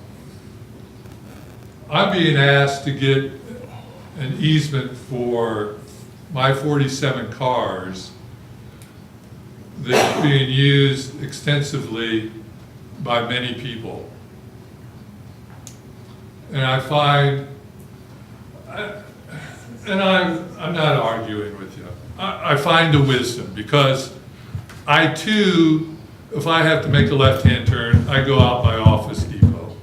I'm being asked to get an easement for my 47 cars that's being used extensively by many people. And I find, I'm not arguing with you. I find the wisdom, because I too, if I have to make a left-hand turn, I go out by Office Depot.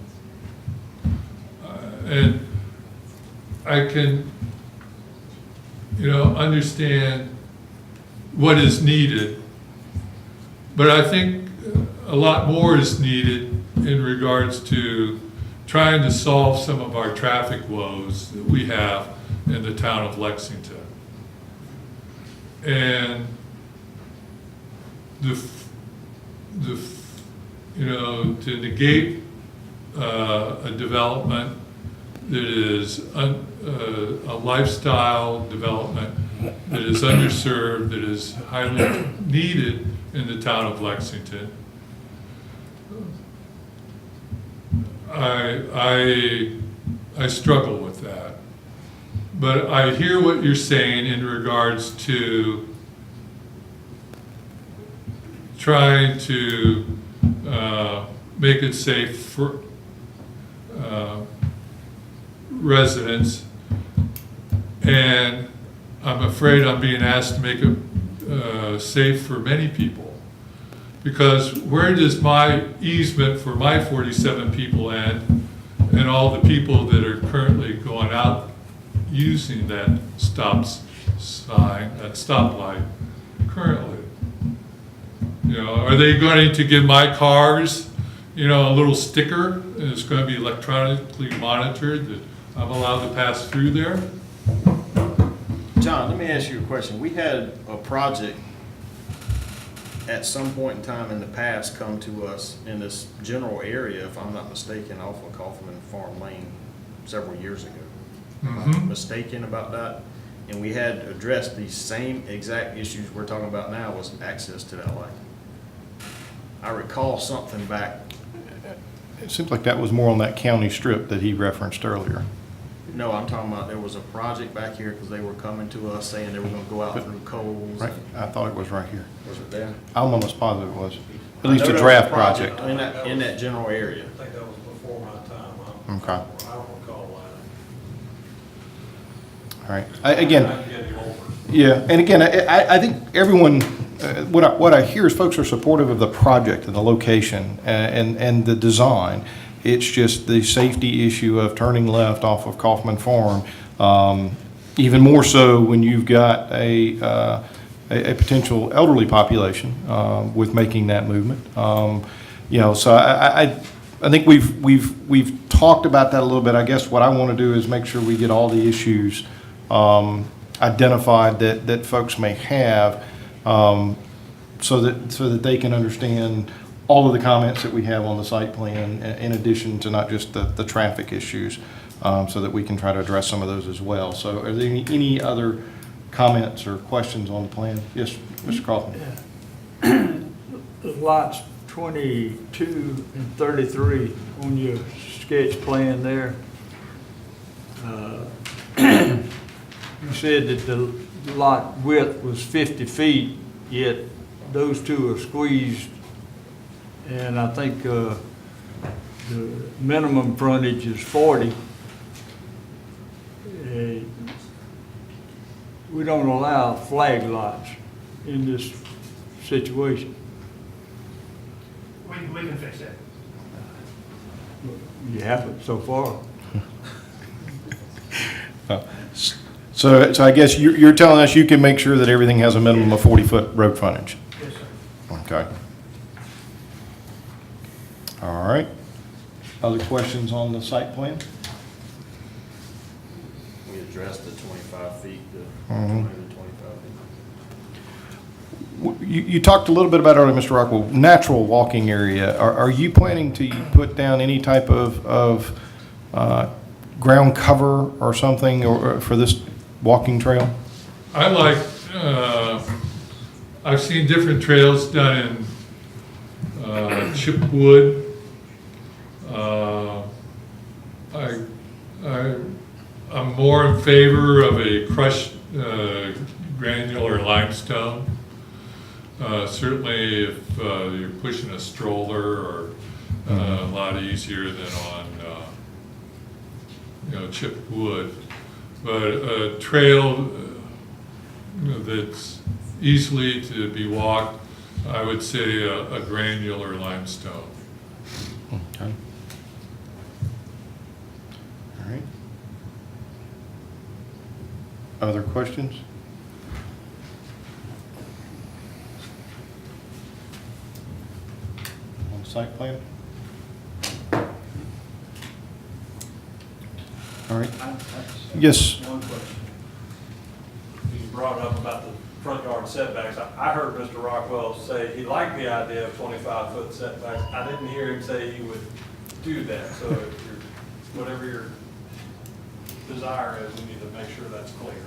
And I can, understand what is needed, but I think a lot more is needed in regards to trying to solve some of our traffic woes that we have in the town of Lexington. And to negate a development that is a lifestyle development that is underserved, that is highly needed in the town of Lexington, I struggle with that. But I hear what you're saying in regards to trying to make it safe for residents, and I'm afraid I'm being asked to make it safe for many people. Because where does my easement for my 47 people end, and all the people that are currently going out using that stoplight currently? Are they going to give my cars, a little sticker, and it's going to be electronically monitored that I'm allowed to pass through there? John, let me ask you a question. We had a project at some point in time in the past come to us in this general area, if I'm not mistaken, off of Kaufman Farm Lane several years ago. Am I mistaken about that? And we had addressed these same exact issues we're talking about now, was access to that light. I recall something back. It seems like that was more on that county strip that he referenced earlier. No, I'm talking about there was a project back here because they were coming to us saying they were going to go out through Coles. Right, I thought it was right here. Was it there? I'm almost positive it was. At I least know a there draft was project. in that general area. I think that was before my time. Okay. I don't recall that. All right. Again, I'm getting older. yeah, and again, I think everyone, what I hear is folks are supportive of the project and the location and the design. It's just the safety issue of turning left off of Kaufman Farm, even more so when you've got a potential elderly population with making that movement. So I think we've talked about that a little bit. I guess what I want to do is make sure we get all the issues identified that folks may have, so that they can understand all of the comments that we have on the site plan, in addition to not just the traffic issues, so that we can try to address some of those as well. So are there any other comments or questions on the plan? Yes, Mr. Kaufman. The lots 22 and 33 on your sketch plan there. You said that the lot width was 50 feet, yet those two are squeezed, and I think the minimum frontage is 40. We don't allow flag lots in this situation. We can fix that. You haven't so far. So I guess you're telling us you can make sure that everything has a minimum of 40-foot road frontage? Yes, sir. Okay. All right. Other questions on the site plan? We addressed the 25 feet, the Mhm. 20 to 25 feet. You talked a little bit about earlier, Mr. Rockwell, natural walking area. Are you planning to put down any type of ground cover or something or for this walking trail? I like, I've seen different trails done in chip wood. I'm more in favor of a crushed granular limestone. Certainly if you're pushing a stroller, or a lot easier than on, chipped wood. But a trail that's easily to be walked, I would say a granular limestone. Okay. All right. Other questions? On site plan? All right. Yes. One question. You brought up about the front yard setbacks. I heard Mr. Rockwell say he liked the idea of 25-foot setbacks. I didn't hear him say he would do that. So if you're, whatever your desire is, we need to make sure that's clear.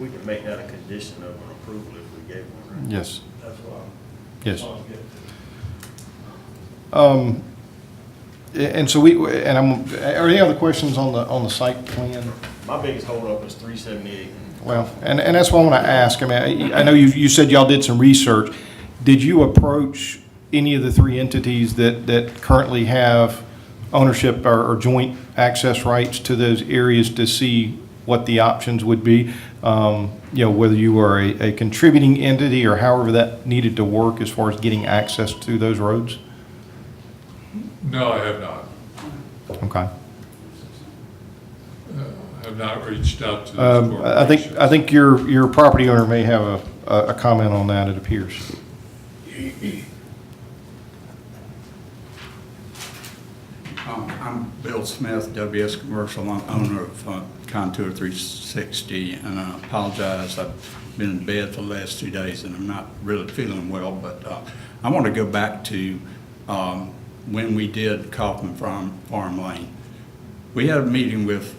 We can make that a condition of an approval if we gave one, right? Yes. That's what I'm. Yes. trying to get to. And so are there any other questions on the site plan? My biggest holdup is 378. Well, and that's what I want to ask. I mean, I know you said y'all did some research. Did you approach any of the three entities that currently have ownership or joint access rights to those areas to see what the options would be? Whether you were a contributing entity or however that needed to work as far as getting access to those roads? No, I have not. Okay. Have not reached out to those corporations. I think your property owner may have a comment on that, it appears. I'm Bill Smith, WS Commercial. I'm owner of Contour 360, and I apologize. I've been in bed for the last 2 days, and I'm not really feeling well. But I want to go back to when we did Kaufman Farm Lane. We had a meeting with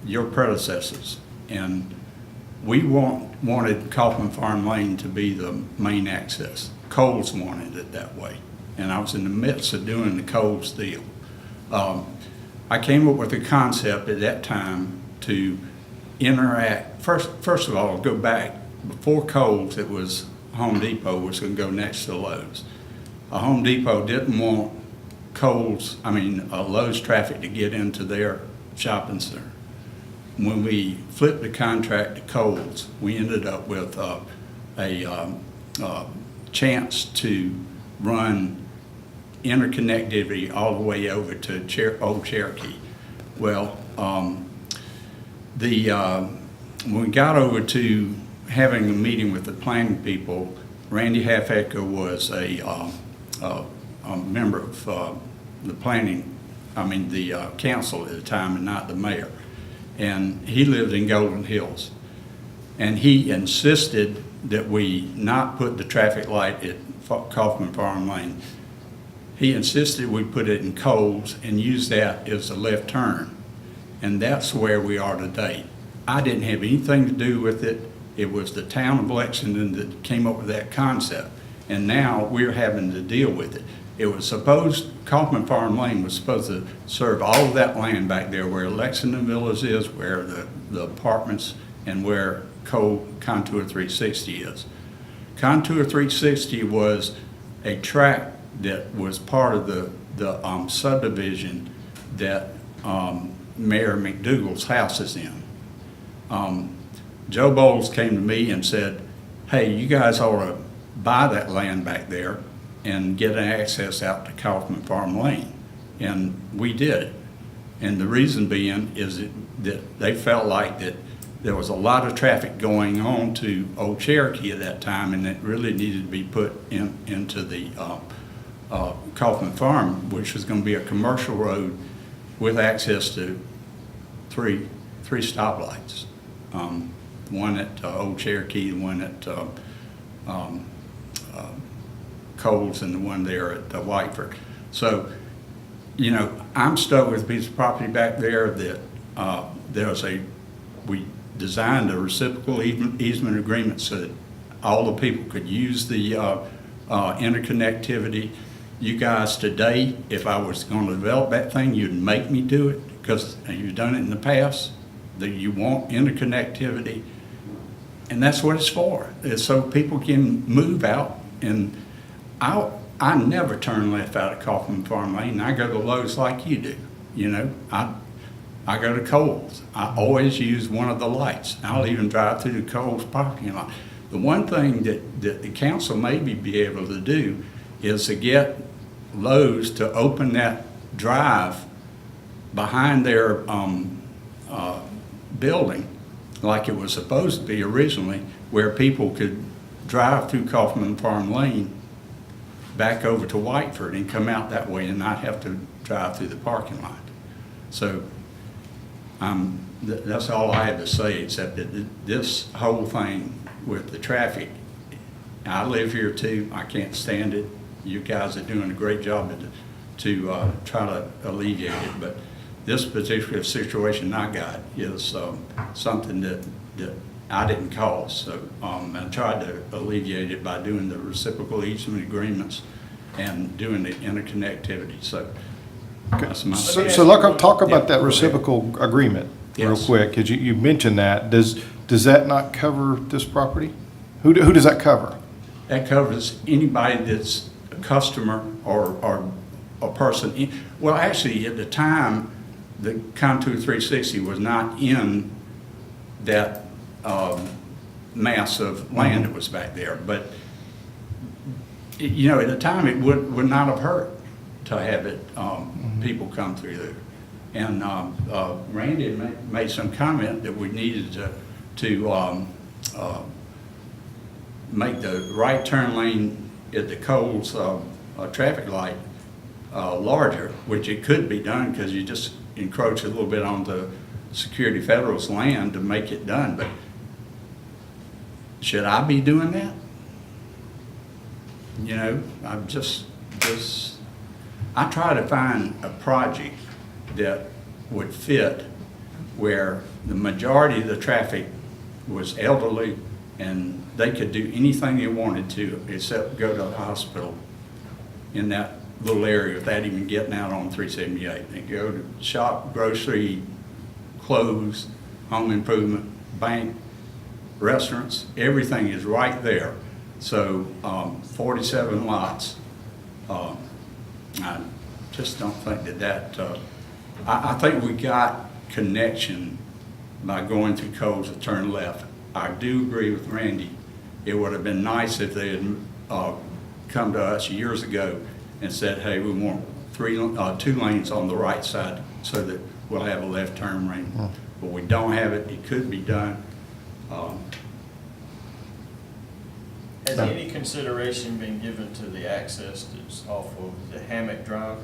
your predecessors, and we wanted Kaufman Farm Lane to be the main access. Coles wanted it that way, and I was in the midst of doing the Coles deal. I came up with a concept at that time to interact. First of all, go back before Coles. It was Home Depot was going to go next to Lowe's. Home Depot didn't want Lowe's traffic to get into their shopping center. When we flipped the contract to Coles, we ended up with a chance to run interconnectivity all the way over to Old Cherokee. Well, when we got over to having a meeting with the planning people, Randy Halfacre was a member of the council at the time, and not the mayor. And he lived in Golden Hills. And he insisted that we not put the traffic light at Kaufman Farm Lane. He insisted we put it in Coles and use that as a left turn. And that's where we are today. I didn't have anything to do with it. It was the town of Lexington that came up with that concept. And now we're having to deal with it. It was supposed, Kaufman Farm Lane was supposed to serve all of that land back there where Lexington Villas is, where the apartments, and where Contour 360 is. Contour 360 was a tract that was part of the subdivision that Mayor McDougal's house is in. Joe Bowles came to me and said, hey, you guys ought to buy that land back there and get an access out to Kaufman Farm Lane. And we did. And the reason being is that they felt like that there was a lot of traffic going on to Old Cherokee at that time, and it really needed to be put into the Kaufman Farm, which was going to be a commercial road with access to three stoplights. One at Old Cherokee, one at Coles, and the one there at Whiteford. So, I'm stuck with a piece of property back there that we designed a reciprocal easement agreement so that all the people could use the interconnectivity. You guys today, if I was going to develop that thing, you'd make me do it because you've done it in the past, that you want interconnectivity. And that's what it's for, is so people can move out. And I never turn left out of Kaufman Farm Lane. I go to Lowe's like you do, you know. I go to Kohl's. I always use one of the lights. I'll even drive through the Kohl's parking lot. The one thing that the council maybe be able to do is to get Lowe's to open that drive behind their building like it was supposed to be originally, where people could drive through Kaufman Farm Lane back over to Whiteford and come out that way and not have to drive through the parking lot. So that's all I have to say, except that this whole thing with the traffic, I live here too, I can't stand it. You guys are doing a great job to try to alleviate it, but this particular situation I got is something that I didn't cause. So I tried to alleviate it by doing the reciprocal easement agreements and doing the interconnectivity. So that's my. So look, talk about that reciprocal agreement real Yes. quick, because you mentioned that. Does that not cover this property? Who does that cover? That covers anybody that's a customer or a person. Well, actually, at the time, the Contour 360 was not in that mass of land that was back there. But, you know, at the time, it would not have hurt to have it, people come through there. And Randy had made some comment that we needed to make the right turn lane at the Coles traffic light larger, which it could be done because you just encroach a little bit on the Security Federal's land to make it done. But should I be doing that? You know, I'm just I try to find a project that would fit where the majority of the traffic was elderly and they could do anything they wanted to except go to the hospital in that little area without even getting out on 378. They go to shop, grocery, clothes, home improvement, bank, restaurants, everything is right there. So 47 lots. I just don't think that I think we got connection by going through Coles to turn left. I do agree with Randy. It would have been nice if they had come to us years ago and said, hey, we want 2 lanes on the right side so that we'll have a left turn lane. But we don't have it. It could be done. Has any consideration been given to the access that's off of the Hammock Drive?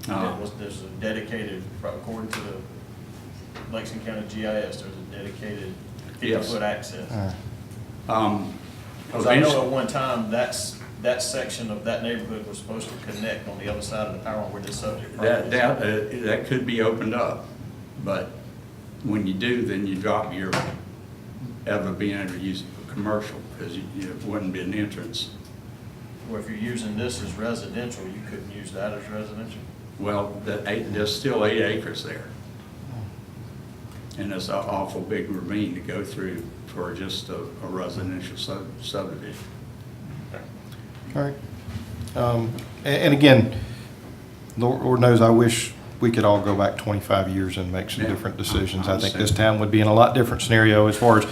There's a dedicated, according to the Lexington County GIS, there's a dedicated 50-foot access. Because I know at one time, that section of that neighborhood was supposed to connect on the other side of the power where this subject property is. That could be opened up, but when you do, then you drop your ever being able to use it for commercial because it wouldn't be an entrance. Well, if you're using this as residential, you couldn't use that as residential? Well, there's still 8 acres there. And it's an awful big ravine to go through for just a residential subdivision. All right. And again, Lord knows I wish we could all go back 25 years and make some different decisions. I think this town would be in a lot different scenario as far as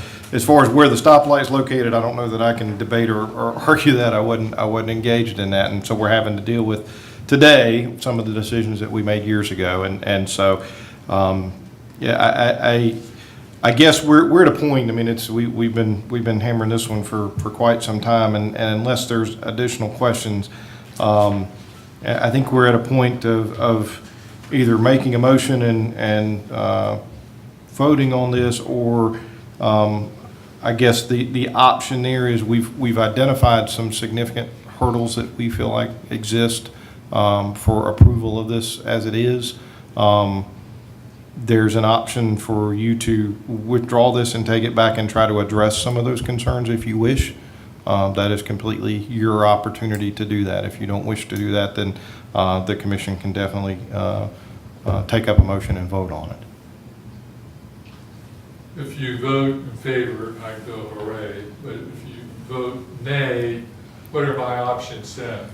where the stoplight's located. I don't know that I can debate or argue that. I wasn't engaged in that, and so we're having to deal with today some of the decisions that we made years ago, and so yeah, I guess we're at a point. I mean, we've been hammering this one for quite some time, and unless there's additional questions, I think we're at a point of either making a motion and voting on this, or I guess the option there is we've identified some significant hurdles that we feel like exist for approval of this as it is. There's an option for you to withdraw this and take it back and try to address some of those concerns if you wish. That is completely your opportunity to do that. If you don't wish to do that, then the commission can definitely take up a motion and vote on it. if you vote in favor, I go hooray, but if you vote nay, what are my options then?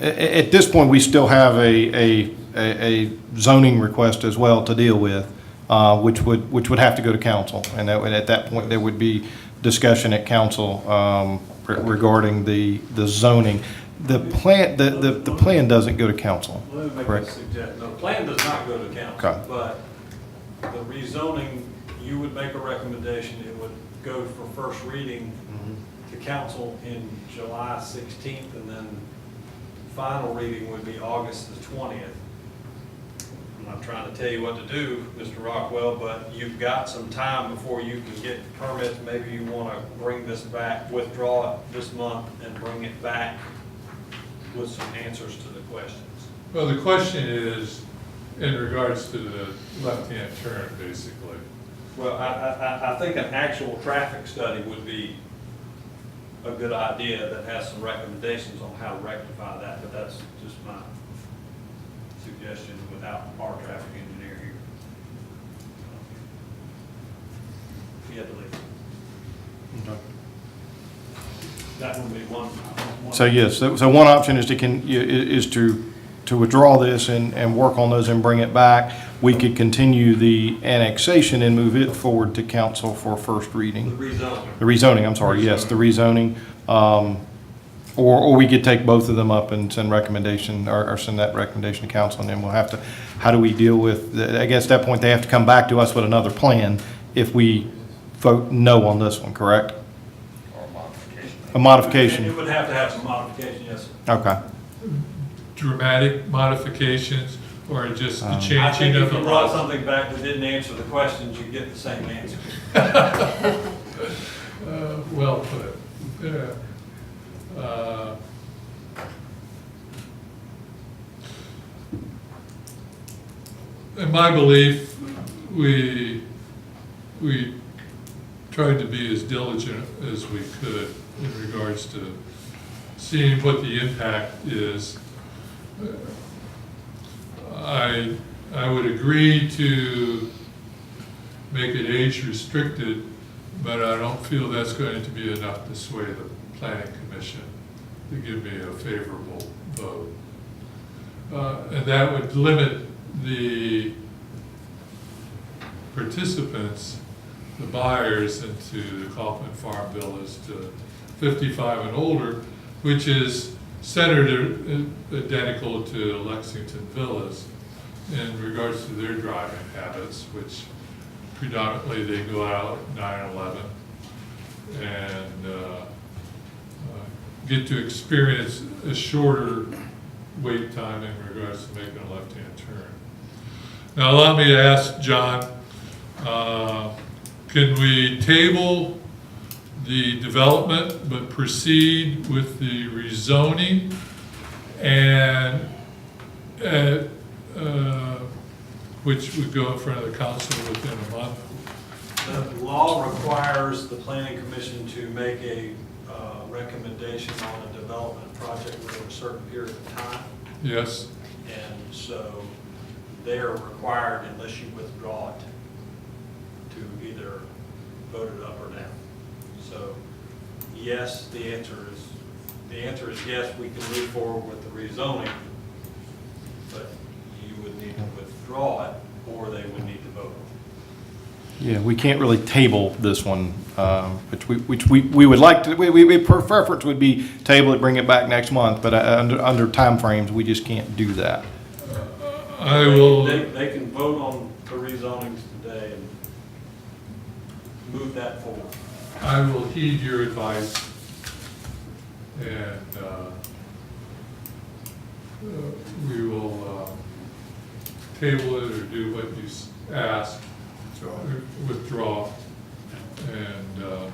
At this point, we still have a zoning request as well to deal with, which would have to go to council. And at that point, there would be discussion at council regarding the zoning. The plan doesn't go to council, Let me make a correct? suggestion. The plan does not go to council, Okay. but the rezoning, you would make a recommendation, it would go for first reading to council in July 16th, and then final reading would be August the 20th. I'm not trying to tell you what to do, Mr. Rockwell, but you've got some time before you can get permits. Maybe you want to bring this back, withdraw it this month, and bring it back with some answers to the questions. Well, the question is in regards to the left-hand turn, basically. Well, I think an actual traffic study would be a good idea that has some recommendations on how to rectify that, but that's just my suggestion without our traffic engineer here. He had to leave. That would be one. So yes, so one option is to withdraw this and work on those and bring it back. We could continue the annexation and move it forward to council for first reading. The rezoning. The rezoning, I'm sorry, yes, the rezoning. Or we could take both of them up and send recommendation, or send that recommendation to council, and then we'll have to, how do we deal with, I guess at that point, they have to come back to us with another plan if we vote no on this one, correct? Or a modification. A modification. It would have to have some modification, yes, sir. Okay. Dramatic modifications or just the I think changing if of the you brought laws? something back that didn't answer the questions, you'd get the same answer. Well put. Yeah. In my belief, we tried to be as diligent as we could in regards to seeing what the impact is. I would agree to make it age restricted, but I don't feel that's going to be enough to sway the planning commission to give me a favorable vote. And that would limit the participants, the buyers into the Kaufman Farm Villas to 55 and older, which is centered identical to Lexington Villas in regards to their driving habits, which predominantly they go out at 9/11 and get to experience a shorter wait time in regards to making a left-hand turn. Now allow me to ask John, can we table the development but proceed with the rezoning and which would go in front of the council within a month? The law requires the planning commission to make a recommendation on a development project within a certain period of time. Yes. And so they are required, unless you withdraw it, to either vote it up or down. So yes, the answer is yes, we can move forward with the rezoning, but you would need to withdraw it, or they would need to vote on it. Yeah, we can't really table this one, which we would like to, preference would be table it, bring it back next month, but under timeframes, we just can't do that. I will. They can vote on the rezonings today and move that forward. I will heed your advice and we will table it or do what you asked, withdraw, and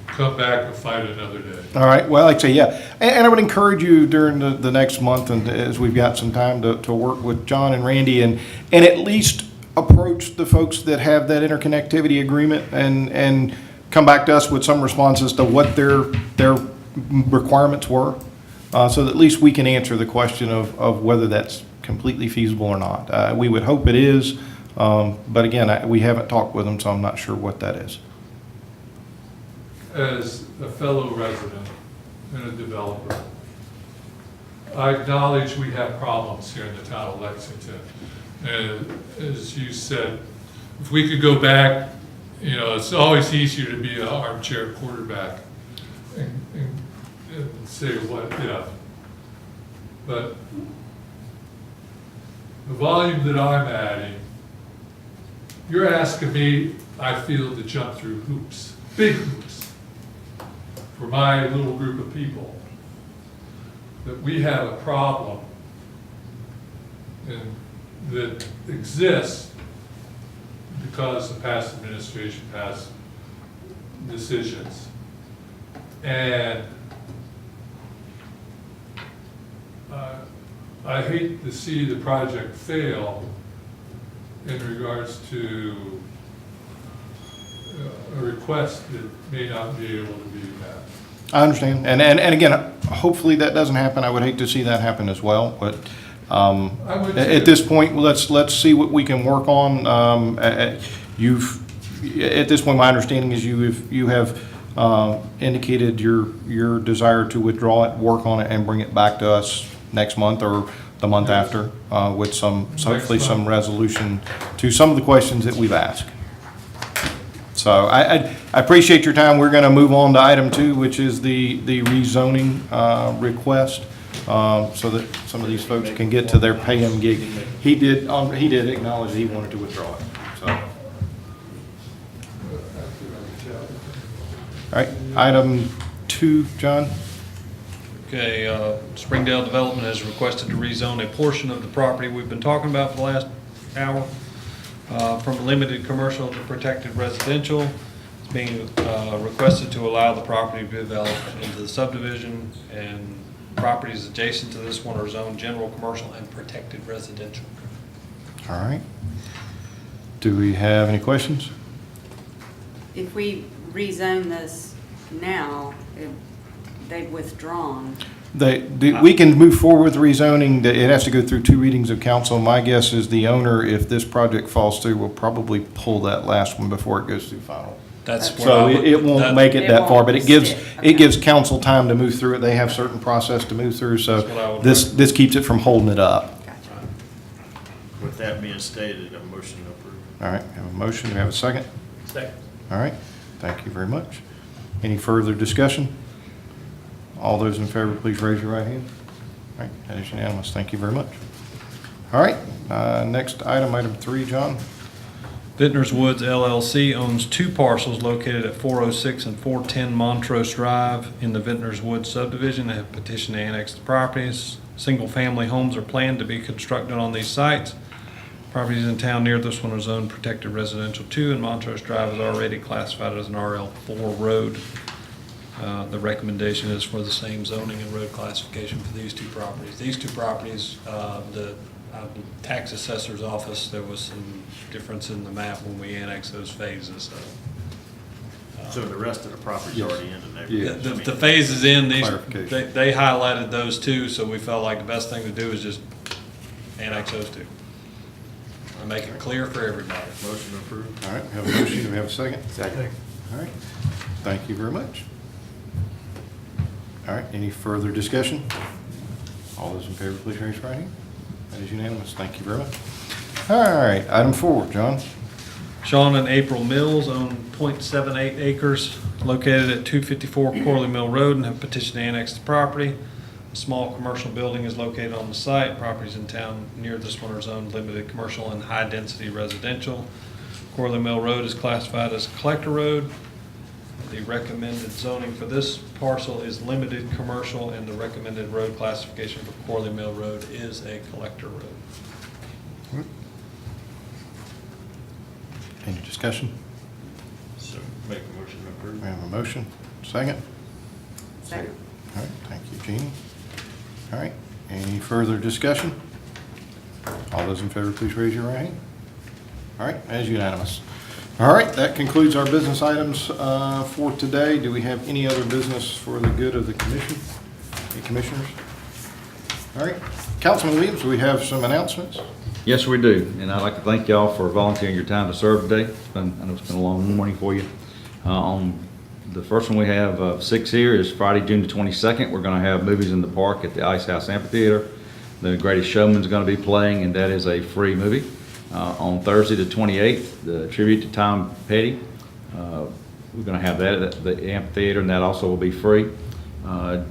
come back and fight another day. All right, well, like I say, yeah, and I would encourage you during the next month, and as we've got some time to work with John and Randy, and at least approach the folks that have that interconnectivity agreement and come back to us with some responses to what their requirements were, so that at least we can answer the question of whether that's completely feasible or not. We would hope it is, But again, we haven't talked with them, so I'm not sure what that is. As a fellow resident and a developer, I acknowledge we have problems here in the town of Lexington. And as you said, if we could go back, you know, it's always easier to be an armchair quarterback and say what if. But the volume that I'm adding, you're asking me, I feel, to jump through hoops, big hoops, for my little group of people. That we have a problem that exists because the past administration passed decisions. And I hate to see the project fail in regards to a request that may not be able to be met. I understand, and again, hopefully that doesn't happen. I would hate to see that happen as well, but I would at too. this point, let's see what we can work on. At this point, my understanding is you have indicated your desire to withdraw it, work on it, and bring it back to us next month or the month after with hopefully some resolution to some of the questions that we've asked. So I appreciate your time. We're going to move on to item 2, which is the rezoning request, so that some of these folks can get to their pay-em gig. He did acknowledge that he wanted to withdraw it. So, all right, item 2, John. Okay, Springdale Development has requested to rezone a portion of the property we've been talking about for the last hour. From limited commercial to protected residential. It's being requested to allow the property to be developed into the subdivision, and properties adjacent to this one are zoned general commercial and protected residential. All right. Do we have any questions? If we rezone this now, they've withdrawn. We can move forward with rezoning. It has to go through 2 readings of council. My guess is the owner, if this project falls through, will probably pull that last one before it goes through final. That's where So I would- it won't make it It that far, won't but it gives, stick, okay. it gives council time to move through it. They have certain process to move through, That's what I so would this keeps it from holding it up. Gotcha. With that being stated, a motion to approve. All right, have a motion. Do we have a second? Second. All right, thank you very much. Any further discussion? All those in favor, please raise your right hand. All right, that is unanimous. Thank you very much. All right, next item 3, John. Vintners Woods LLC owns 2 parcels located at 406 and 410 Montrose Drive in the Vintners Woods subdivision. They have petitioned to annex the properties. Single-family homes are planned to be constructed on these sites. Properties in town near this one are zoned protected residential 2, and Montrose Drive is already classified as an RL4 road. The recommendation is for the same zoning and road classification for these 2 properties. These 2 properties, the tax assessor's office, there was some difference in the map when we annexed those phases. So the rest of the property's already in the Yeah. neighborhood? The phases in, Clarification. they highlighted those 2, so we felt like the best thing to do is just annex those 2. And make it clear for everybody. Motion to approve. All right, we have a motion. Do we have a second? Second. All right, thank you very much. All right, any further discussion? All those in favor, please raise your right hand. That is unanimous. Thank you very much. All right, item 4, John. Sean and April Mills own .78 acres located at 254 Corley Mill Road and have petitioned to annex the property. A small commercial building is located on the site. Properties in town near this one are zoned limited commercial and high-density residential. Corley Mill Road is classified as a collector road. The recommended zoning for this parcel is limited commercial, and the recommended road classification for Corley Mill Road is a collector road. Any discussion? So make a motion to approve. We have a motion. Second? Second. All right, thank you, Jeannie. All right, any further discussion? All those in favor, please raise your right hand. All right, as unanimous. All right, that concludes our business items for today. Do we have any other business for the good of the commission, the commissioners? All right, Councilman Williams, we have some announcements. Yes, we do, and I'd like to thank y'all for volunteering your time to serve today. I know it's been a long morning for you. On the first one we have of 6 here is Friday, June the 22nd. We're going to have movies in the park at the Ice House Amphitheater. The Greatest Showman's going to be playing, and that is a free movie. On Thursday the 28th, the tribute to Tom Petty. We're going to have that at the amphitheater, and that also will be free.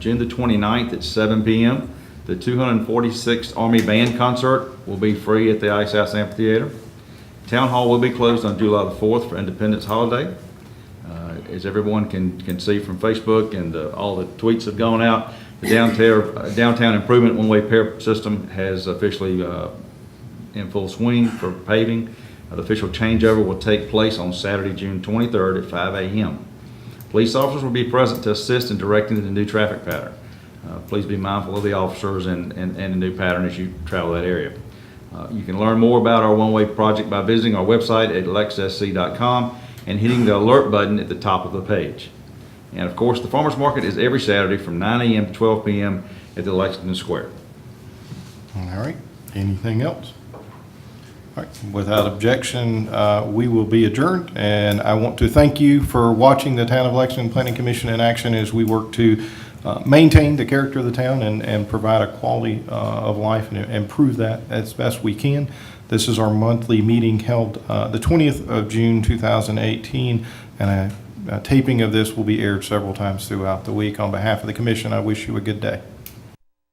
June the 29th at 7 p.m., the 246th Army Band Concert will be free at the Ice House Amphitheater. Town Hall will be closed on July the 4th for Independence Holiday. As everyone can see from Facebook and all the tweets have gone out, the downtown improvement one-way pair system has officially in full swing for paving. The official changeover will take place on Saturday, June 23rd at 5 a.m. Police officers will be present to assist in directing the new traffic pattern. Please be mindful of the officers and the new pattern as you travel that area. You can learn more about our one-way project by visiting our website at lexsc.com and hitting the alert button at the top of the page. And of course, the farmers market is every Saturday from 9 a.m. to 12 p.m. at the Lexington Square. All right, anything else? All right, without objection, we will be adjourned, and I want to thank you for watching the Town of Lexington Planning Commission in action as we work to maintain the character of the town and provide a quality of life and improve that as best we can. This is our monthly meeting held the 20th of June 2018, and a taping of this will be aired several times throughout the week. On behalf of the commission, I wish you a good day.